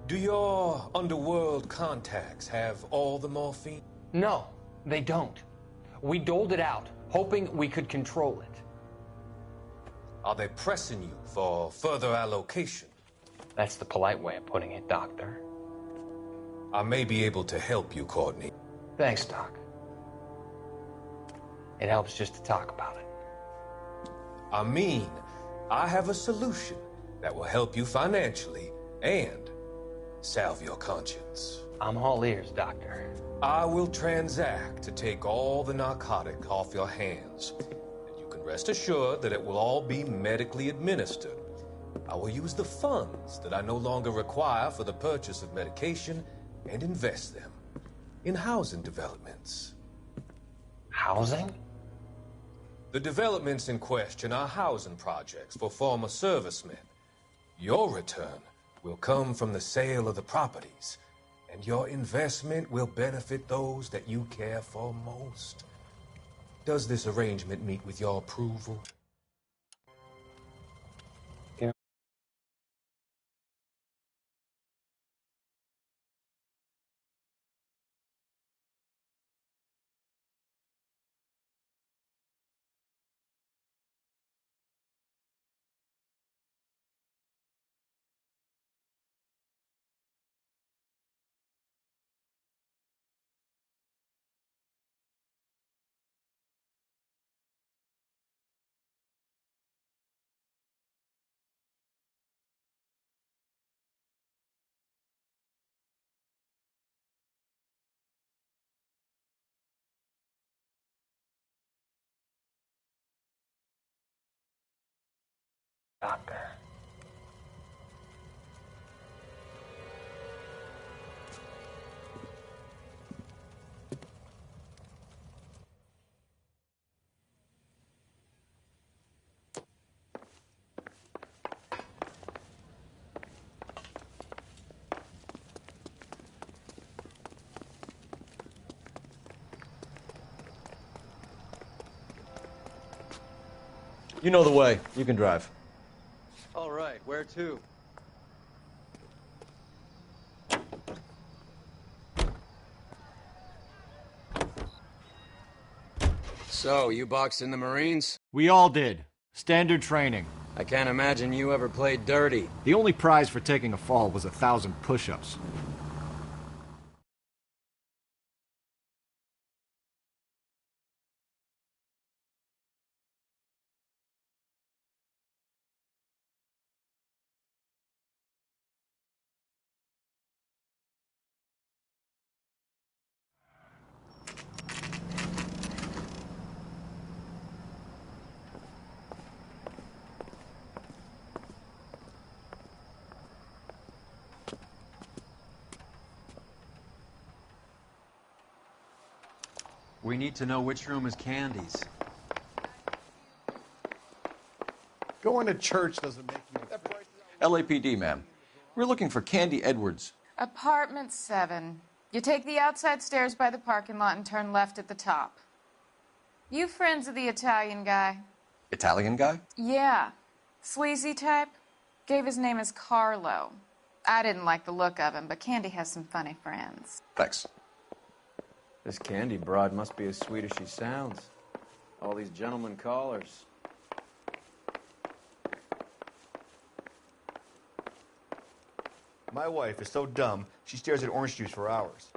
Do your underworld contacts have all the morphine? No, they don't. We doled it out, hoping we could control it. Are they pressing you for further allocation? That's the polite way of putting it, Doctor. I may be able to help you, Courtney. Thanks, Doc. It helps just to talk about it. I mean, I have a solution that will help you financially and salve your conscience. I'm all ears, Doctor. I will transact to take all the narcotic off your hands. And you can rest assured that it will all be medically administered. I will use the funds that I no longer require for the purchase of medication and invest them in housing developments. Housing? The developments in question are housing projects for former servicemen. Your return will come from the sale of the properties, and your investment will benefit those that you care for most. Does this arrangement meet with your approval? Doctor. You know the way. You can drive. All right, where to? So, you boxed in the Marines? We all did. Standard training. I can't imagine you ever played dirty. The only prize for taking a fall was 1,000 push-ups. We need to know which room is Candy's. Going to church doesn't make you... LAPD, ma'am. We're looking for Candy Edwards. Apartment 7. You take the outside stairs by the parking lot and turn left at the top. You friends of the Italian guy? Italian guy? Yeah. Sleazy type? Gave his name as Carlo. I didn't like the look of him, but Candy has some funny friends. Thanks. This Candy broad must be as sweet as she sounds. All these gentlemen callers. My wife is so dumb, she stares at orange juice for hours.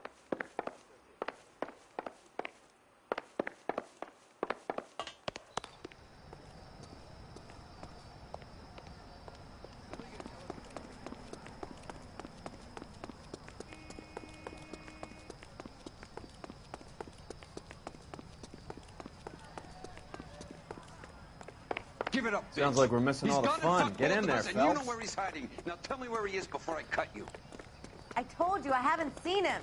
Give it up, bitch. Sounds like we're missing all the fun. Get in there, Phelps. You know Phelps. where he's hiding. Now tell me where he is before I cut you. I told you, I haven't seen him.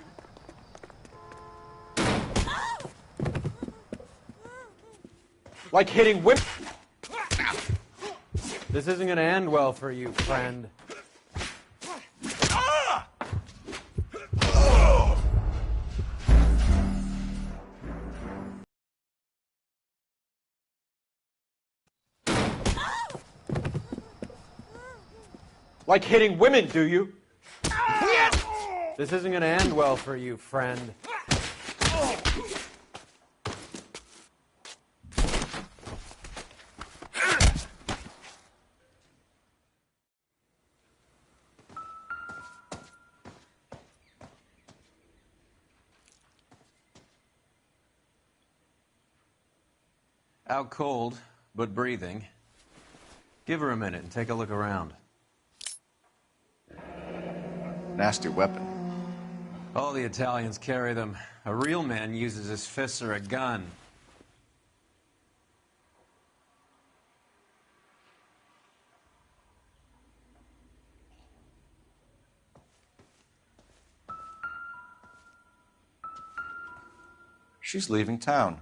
Like hitting women. This isn't gonna end well for you, friend. Like hitting women, do you? This isn't gonna end well for you, friend. Out cold, but breathing. Give her a minute and take a look around. Nasty weapon. All the Italians carry them. A real man uses his fists or a gun. She's leaving town.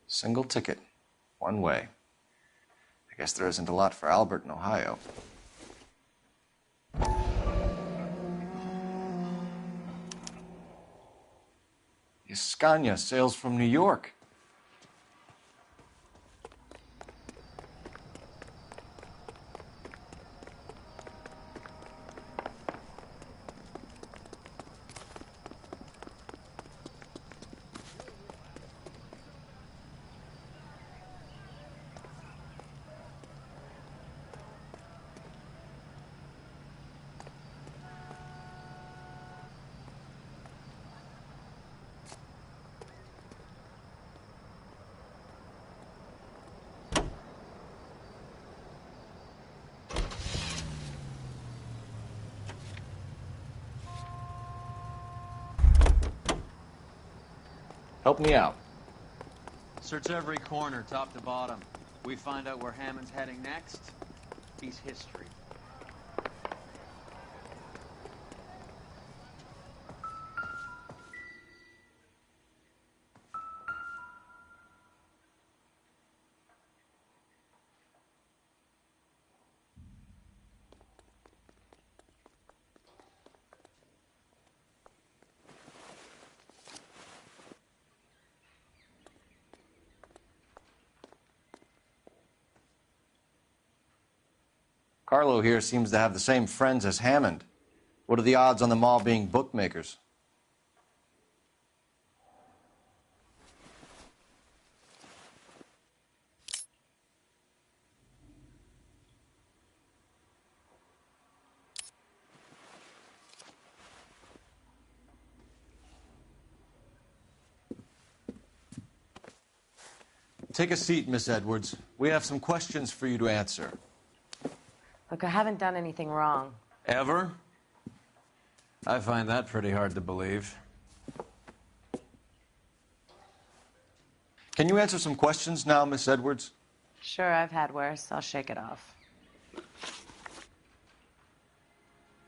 Single ticket. One way. I guess there isn't a lot for Albert in Ohio. The Scania sails from New York. Help me out. Search every corner, top to bottom. We find out where Hammond's heading next. He's history. Carlo here seems to have the same friends as Hammond. What are the odds on them all being bookmakers? Take a seat, Miss Edwards. We have some questions for you to answer. Look, I haven't done anything wrong. Ever? I find that pretty hard to believe. Can you answer some questions now, Miss Edwards? Sure, I've had worse. I'll shake it off.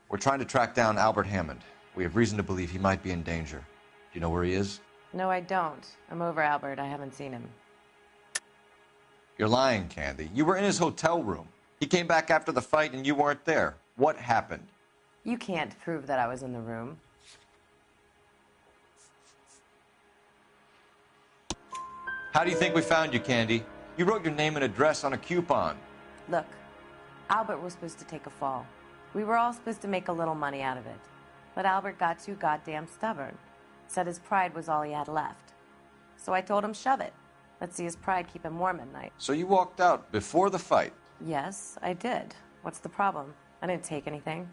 We're trying to track down Albert Hammond. We have reason to believe he might be in danger. Do you know where he is? No, I don't. I'm over Albert. I haven't seen him. You're lying, Candy. You were in his hotel room. He came back after the fight and you weren't there. What happened? You can't prove that I was in the room. How do you think we found you, Candy? You wrote your name and address on a coupon. Look, Albert was supposed to take a fall. We were all supposed to make a little money out of it. But Albert got too goddamn stubborn. Said his pride was all he had left. So I told him, shove it. Let's see his pride keep him warm at night. So you walked out before the fight? Yes, I did. What's the problem? I didn't take anything.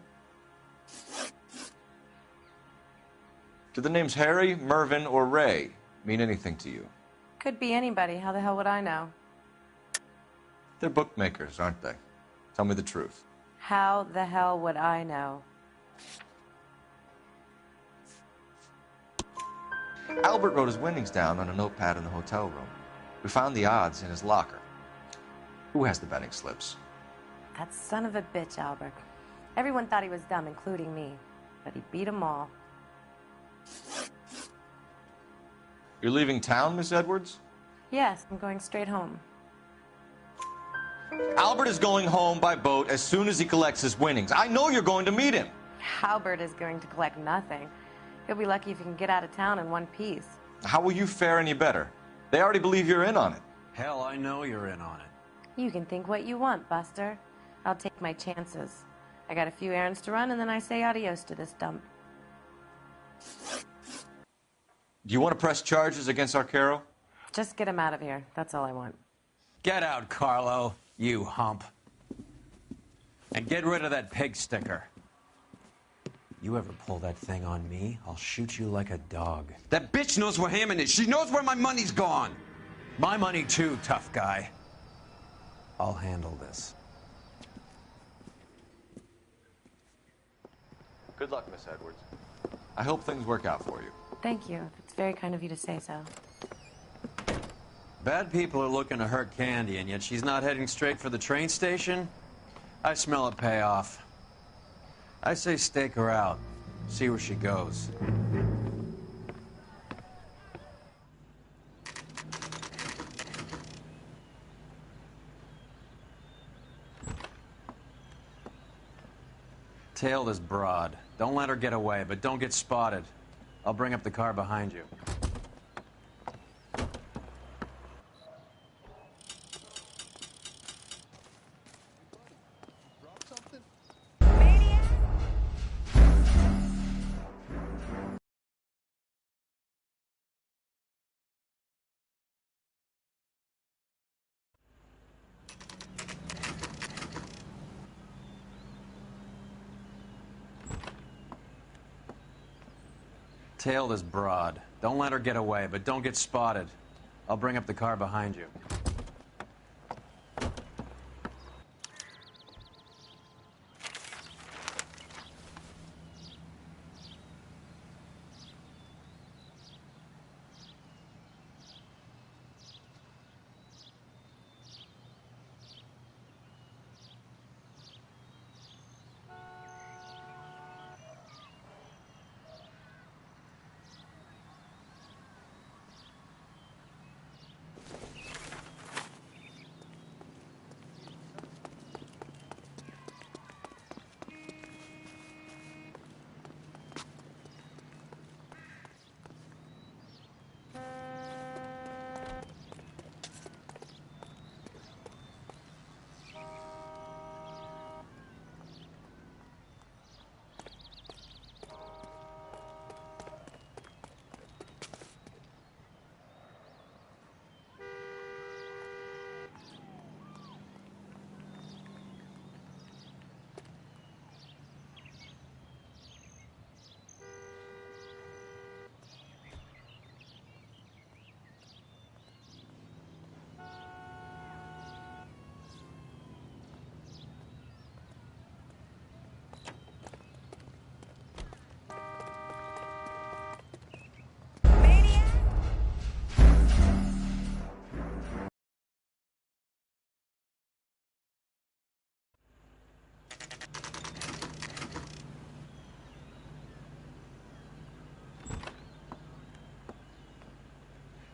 Do the names Harry, Mervyn, or Ray mean anything to you? Could be anybody. How the hell would I know? They're bookmakers, aren't they? Tell me the truth. How the hell would I know? Albert wrote his winnings down on a notepad in the hotel room. We found the odds in his locker. Who has the betting slips? That son of a bitch, Albert. Everyone thought he was dumb, including me. But he beat them all. You're leaving town, Miss Edwards? Yes, I'm going straight home. Albert is going home by boat as soon as he collects his winnings. I know you're going to meet him. Albert is going to collect nothing. He'll be lucky if he can get out of town in one piece. How will you fare any better? They already believe you're in on it. Hell, I know you're in on it. You can think what you want, Buster. I'll take my chances. I got a few errands to run, and then I say adios to this dump. Do you want to press charges against Arcaro? Just get him out of here. That's all I want. Get out, Carlo, you hump. And get rid of that pig sticker. You ever pull that thing on me, I'll shoot you like a dog. That bitch knows where Hammond is. She knows where my money's gone. My money too, tough guy. I'll handle this. Good luck, Miss Edwards. I hope things work out for you. Thank you. It's very kind of you to say so. Bad people are looking to hurt Candy, and yet she's not heading straight for the train station? I smell a payoff. I say stake her out. See where she goes. Tail this broad. Don't let her get away, but don't get spotted. I'll bring up the car behind you. Tail this broad. Don't let her get away, but don't get spotted. I'll bring up the car behind you.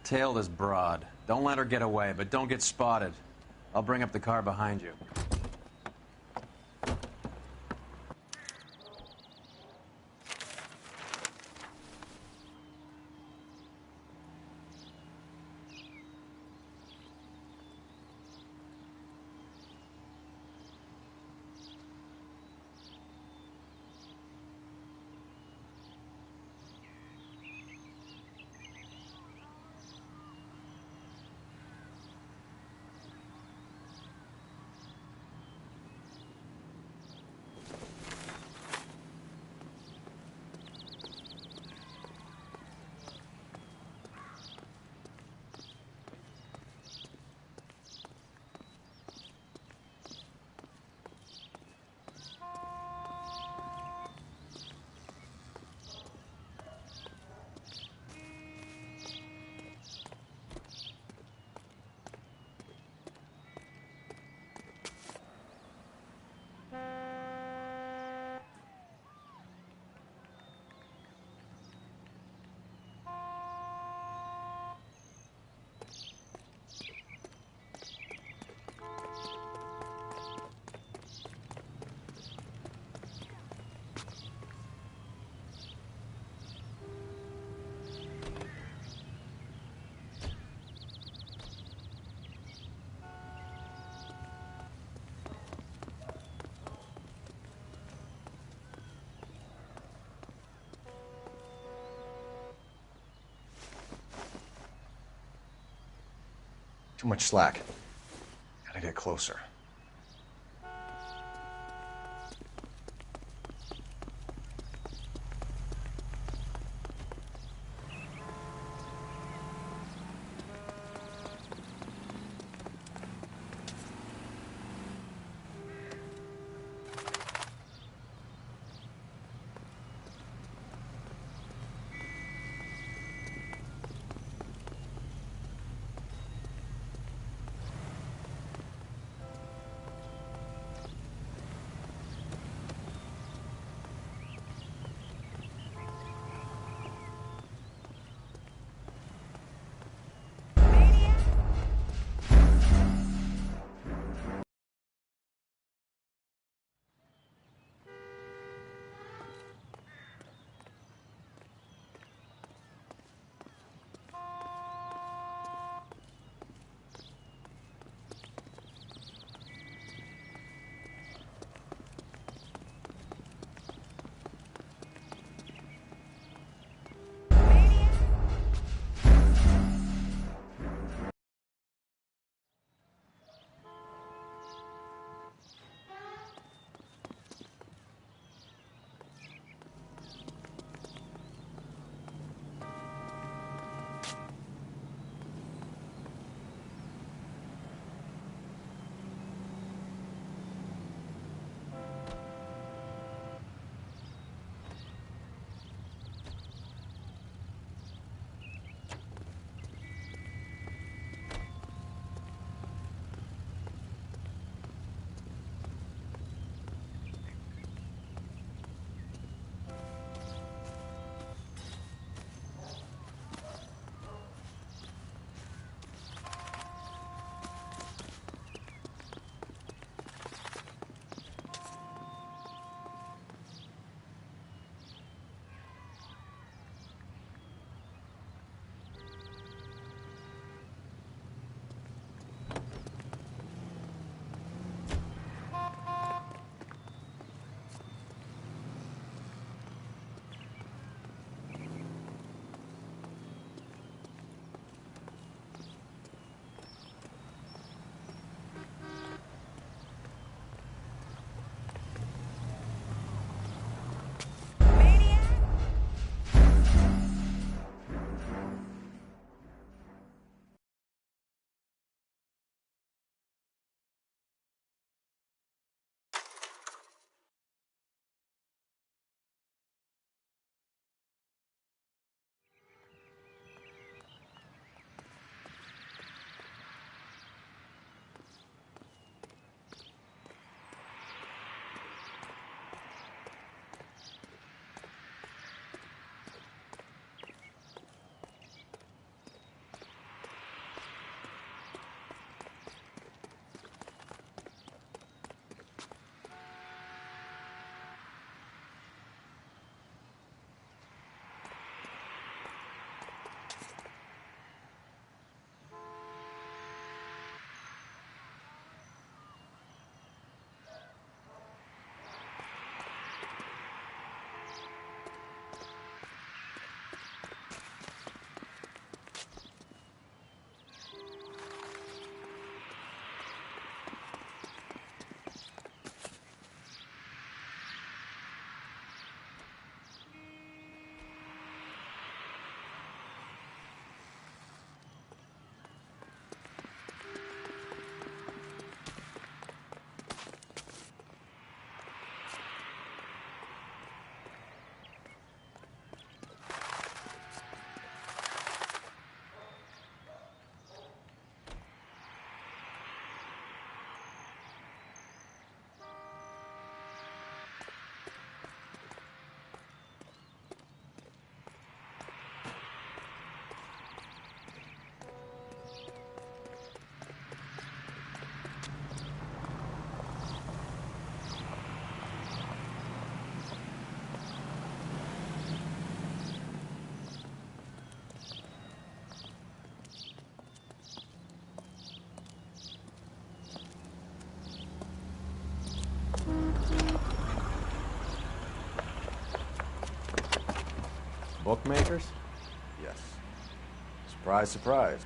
Tail this broad. Don't let her get away, but don't get spotted. I'll bring up the car behind you. Too much slack. Gotta get closer. Bookmakers? Yes. Surprise, surprise.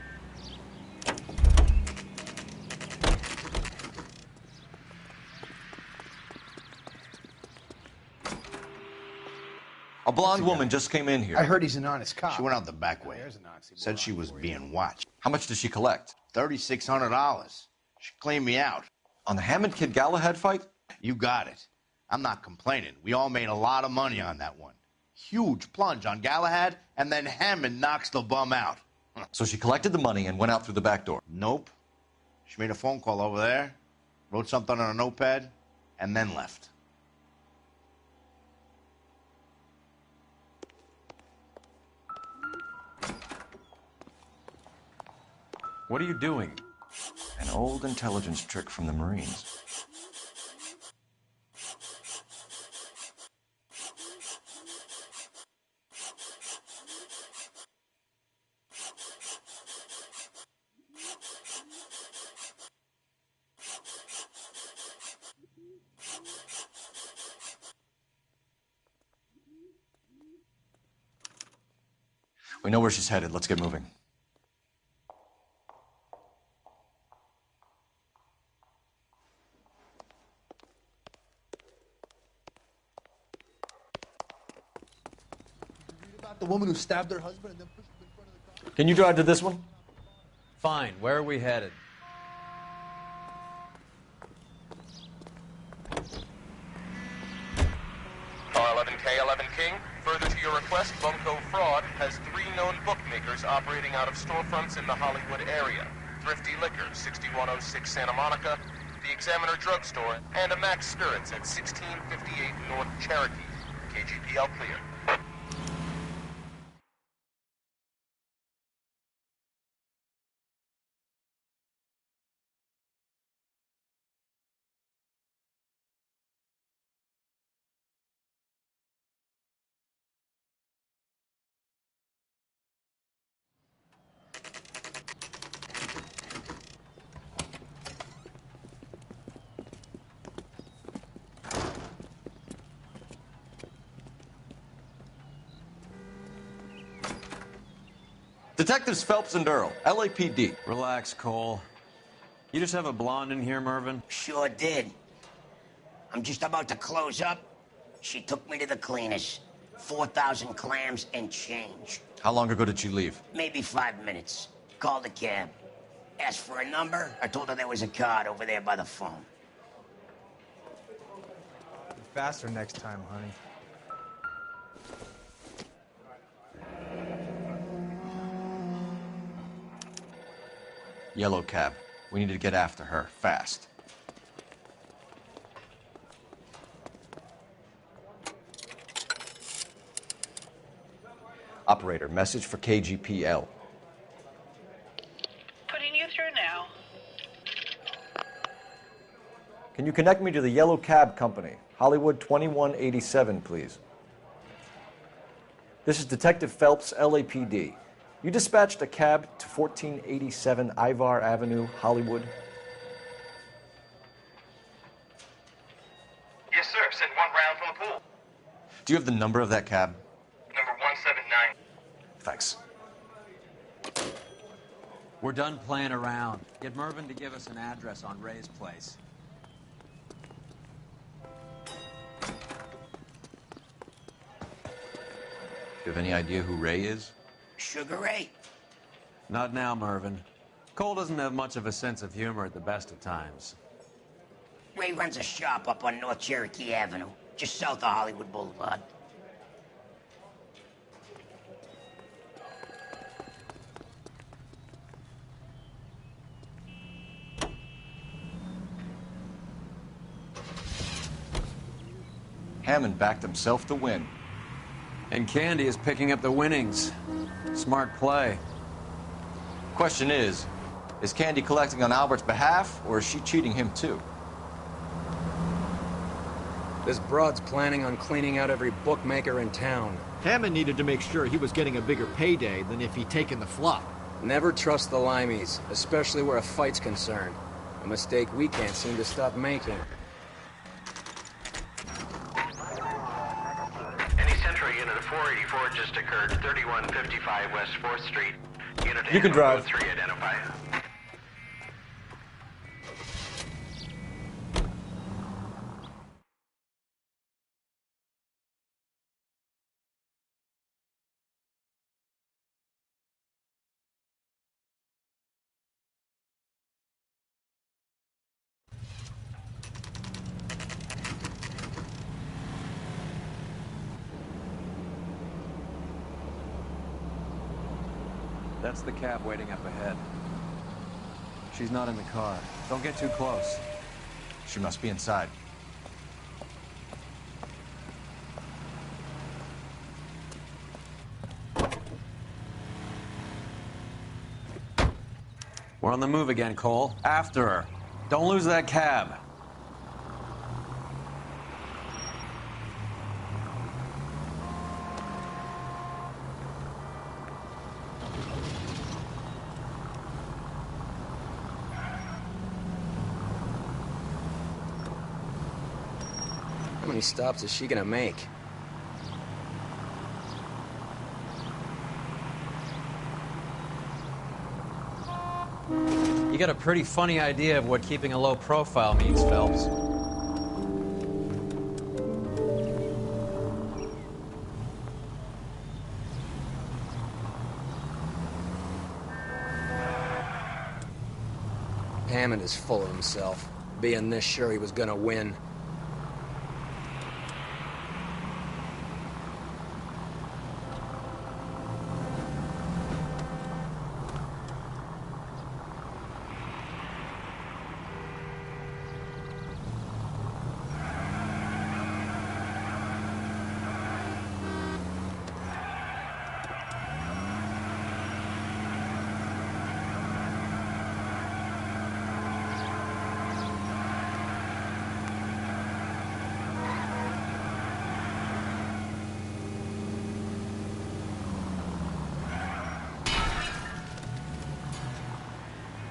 A blonde woman just came in here. I heard he's an honest cop. She went out the back way. Said she was being watched. How much did she collect? $3,600. She cleaned me out. On the Hammond Kid Galahad fight? You got it. I'm not complaining. We all made a lot of money on that one. Huge plunge on Galahad, and then Hammond knocks the bum out. So she collected the money and went out through the back door? Nope. She made a phone call over there, wrote something on a notepad, and then left. What are you doing? An old intelligence trick from the Marines. We know where she's headed. Let's get moving. The woman who stabbed her husband and then pushed him in front of the car. Can you drive to this one? Fine. Where are we headed? R11K, 11 King. Further to your request, Bunko Fraud has 3 known bookmakers operating out of storefronts in the Hollywood area. Thrifty Liquor, 6106 Santa Monica, the Examiner Drugstore, and a Max Spirits at 1658 North Cherokee. KGPL clear. Detectives Phelps and Earl, LAPD. Relax, Cole. You just have a blonde in here, Mervyn? Sure did. I'm just about to close up. She took me to the cleaners. 4,000 clams and change. How long ago did she leave? Maybe 5 minutes. Called a cab. Asked for a number. I told her there was a card over there by the phone. Be faster next time, honey. Yellow cab. We need to get after her, fast. Operator, message for KGPL. Putting you through now. Can you connect me to the Yellow Cab Company, Hollywood 2187, please? This is Detective Phelps, LAPD. You dispatched a cab to 1487 Ivar Avenue, Hollywood? Yes, sir. Send 1 round from the pool. Do you have the number of that cab? Number 179. Thanks. We're done playing around. Get Mervyn to give us an address on Ray's place. Do you have any idea who Ray is? Sugar Ray? Not now, Mervyn. Cole doesn't have much of a sense of humor at the best of times. Ray runs a shop up on North Cherokee Avenue, just south of Hollywood Boulevard. Hammond backed himself to win. And Candy is picking up the winnings. Smart play. Question is Candy collecting on Albert's behalf, or is she cheating him too? This broad's planning on cleaning out every bookmaker in town. Hammond needed to make sure he was getting a bigger payday than if he'd taken the flop. Never trust the limeys, especially where a fight's concerned. A mistake we can't seem to stop making. Any Central unit of 484 just occurred, 3155 West 4th Street. Unit You can drive. 3 identify. That's the cab waiting up ahead. She's not in the car. Don't get too close. She must be inside. We're on the move again, Cole. After her. Don't lose that cab. How many stops is she gonna make? You got a pretty funny idea of what keeping a low profile means, Phelps. Hammond is full of himself, being this sure he was gonna win.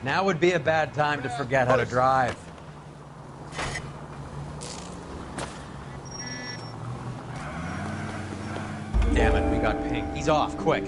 Now would be a bad time to forget how to drive. Damn it, we got pink. He's off, quick.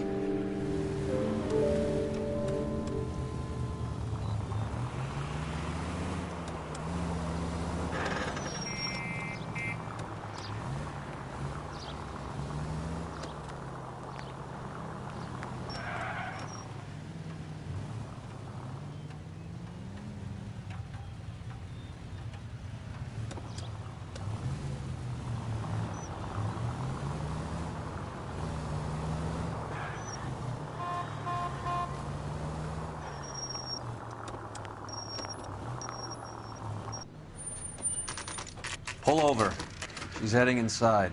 Pull over. She's heading inside.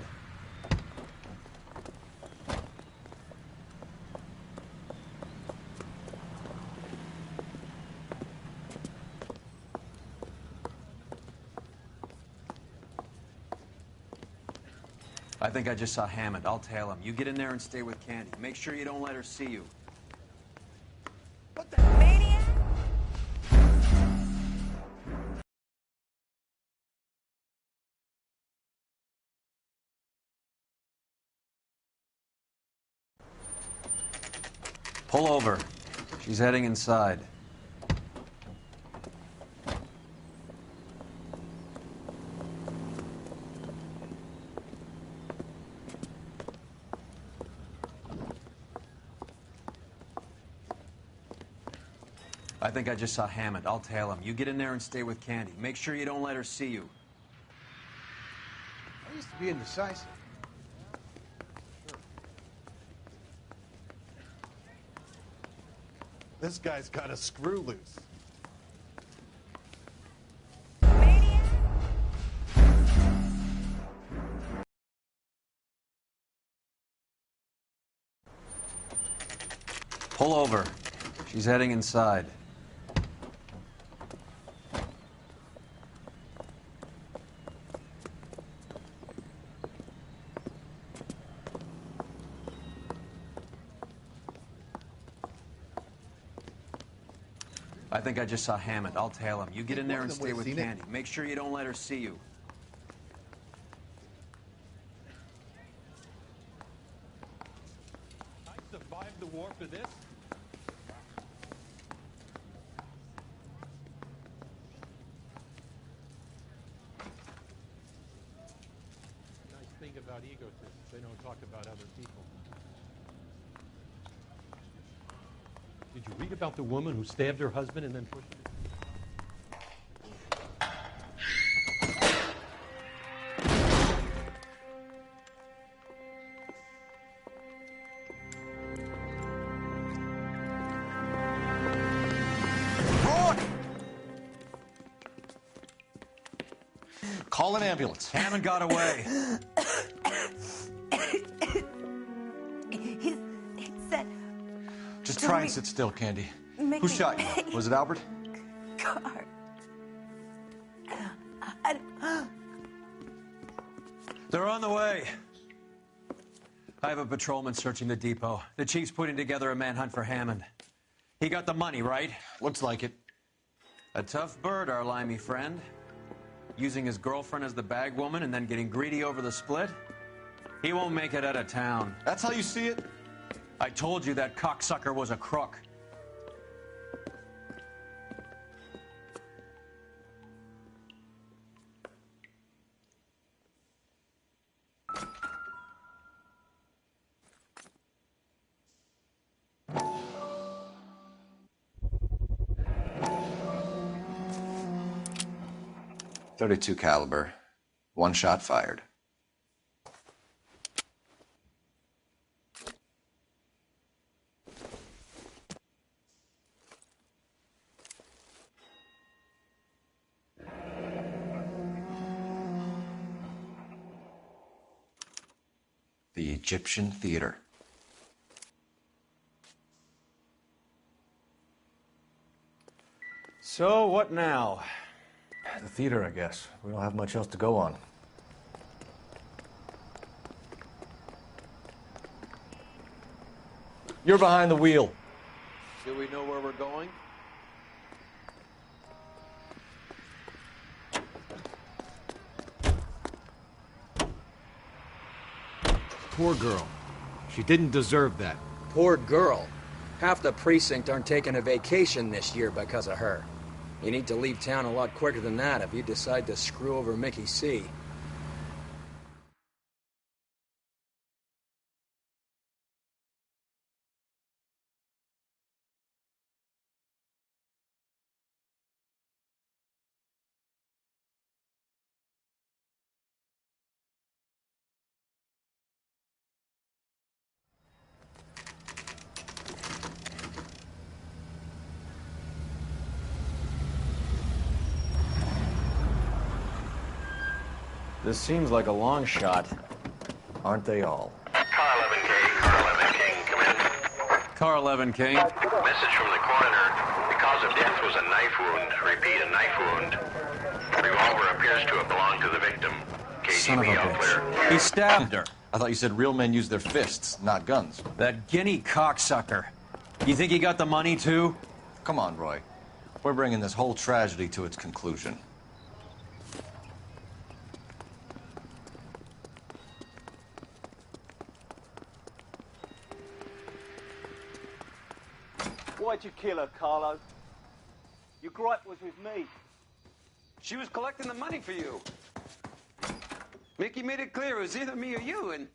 I think I just saw Hammond. I'll tail him. You get in there and stay with Candy. Make sure you don't let her see you. Pull over. She's heading inside. I think I just saw Hammond. I'll tail him. You get in there and stay with Candy. Make sure you don't let her see you. I used to be indecisive. This guy's got a screw loose. Pull over. She's heading inside. I think I just saw Hammond. I'll tail him. You get in there and stay with Candy. Make sure you don't let her see you. I survived the war for this? Nice thing about egotists, they don't talk about other people. Did you read about the woman who stabbed her husband and then pushed him? Call an ambulance. Hammond got away. He said... Just try and sit still, Candy. Who shot you? Was it Albert? Car. They're on the way. I have a patrolman searching the depot. The chief's putting together a manhunt for Hammond. He got the money, right? Looks like it. A tough bird, our limey friend. Using his girlfriend as the bag woman and then getting greedy over the split. He won't make it out of town. That's how you see it? I told you that cocksucker was a crook. .32 caliber. One shot fired. The Egyptian Theater. So, what now? The theater, I guess. We don't have much else to go on. You're behind the wheel. Do we know where we're going? Poor girl. She didn't deserve that. Poor girl. Half the precinct aren't taking a vacation this year because of her. You need to leave town a lot quicker than that if you decide to screw over Mickey C. This seems like a long shot. Aren't they all? Car 11K, Car 11 King, come in. Car 11 King. Message from the coroner. The cause of death was a knife wound. Repeat, a knife wound. The revolver appears to have belonged to the victim. Son of a KGB all clear. bitch. He stabbed her. I thought you said real men use their fists, not guns. That guinea cocksucker. You think he got the money, too? Come on, Roy. We're bringing this whole tragedy to its conclusion. Why'd you kill her, Carlo? Your gripe was with me. She was collecting the money for you. Mickey made it clear it was either me or you, and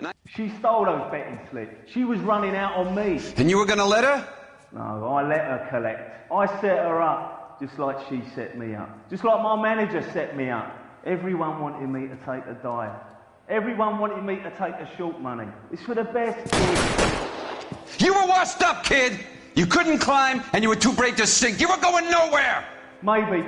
I... She stole those betting slips. She was running out on me. And you were gonna let her? No, I let her collect. I set her up, just like she set me up. Just like my manager set me up. Everyone wanted me to take a dive. Everyone wanted me to take the short money. It's for the best, kid. You were washed up, kid! You couldn't climb, and you were too brave to sink. You were going nowhere! Maybe,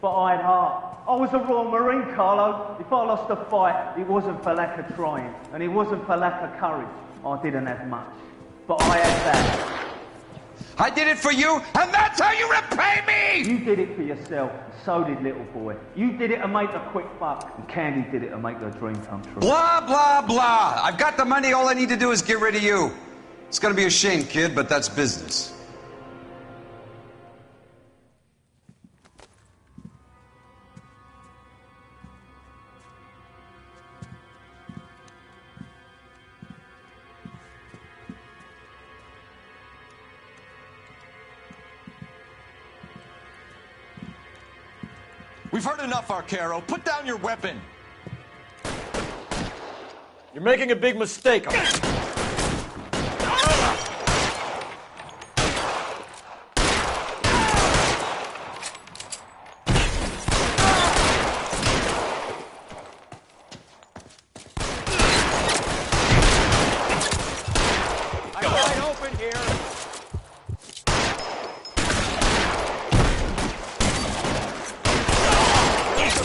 but I had heart. I was a Royal Marine, Carlo. If I lost a fight, it wasn't for lack of trying, and it wasn't for lack of courage. I didn't have much, but I had that. I did it for you, and that's how you repay me! You did it for yourself, and so did little boy. You did it to make a quick buck, and Candy did it to make her dream come true. Blah, blah, blah. I've got the money. All I need to do is get rid of you. It's gonna be a shame, kid, but that's business. We've heard enough, Arcaro. Put down your weapon. You're making a big mistake.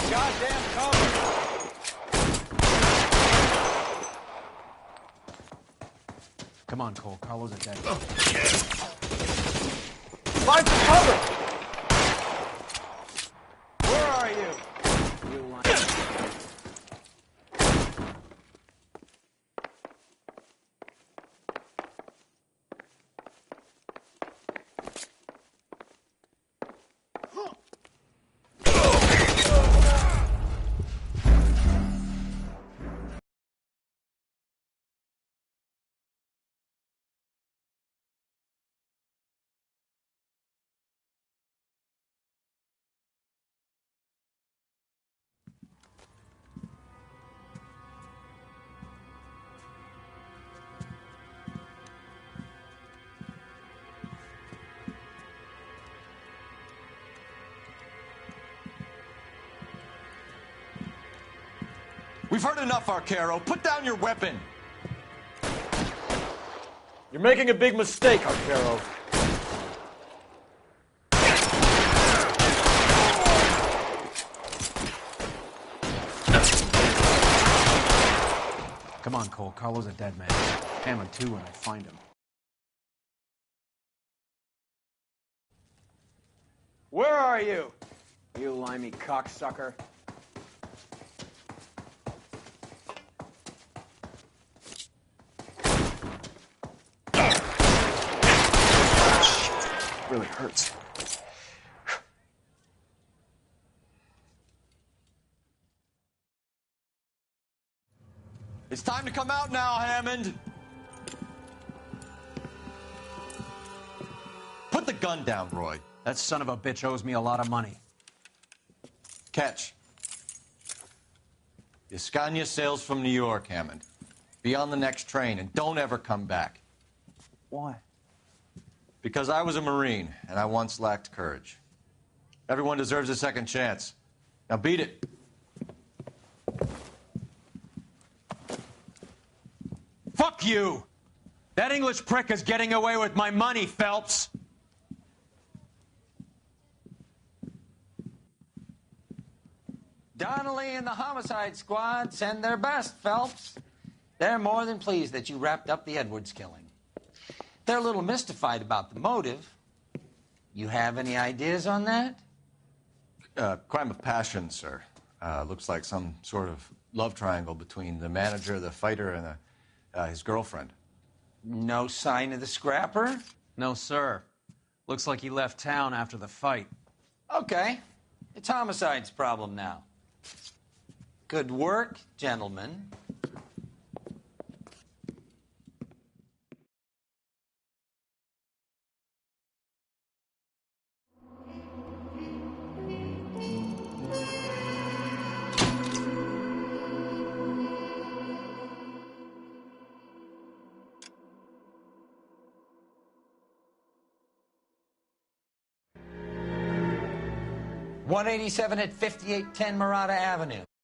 Goddamn Come on, Cole. Carlo's a dead. Find some cover! Where are you? You lying. We've heard enough, Arcaro. Put down your weapon. You're making a big mistake, Arcaro. Come on, Cole. Carlo's a dead man. Hammond too when I find him. Where are you? You limey cocksucker. Really hurts. It's time to come out now, Hammond. Put the gun down, Roy. That son of a bitch owes me a lot of money. Catch. The Scania sails from New York, Hammond. Be on the next train and don't ever come back. Why? Because I was a Marine, and I once lacked courage. Everyone deserves a second chance. Now beat it. Fuck you! That English prick is getting away with my money, Phelps! Donnelly and the homicide squad send their best, Phelps. They're more than pleased that you wrapped up the Edwards killing. They're a little mystified about the motive. You have any ideas on that? Crime of passion, sir. Looks like some sort of love triangle between the manager, the fighter, and his girlfriend. No sign of the scrapper? No, sir. Looks like he left town after the fight. Okay. It's homicide's problem now. Good work, gentlemen. .187 at 5810 Murata Avenue.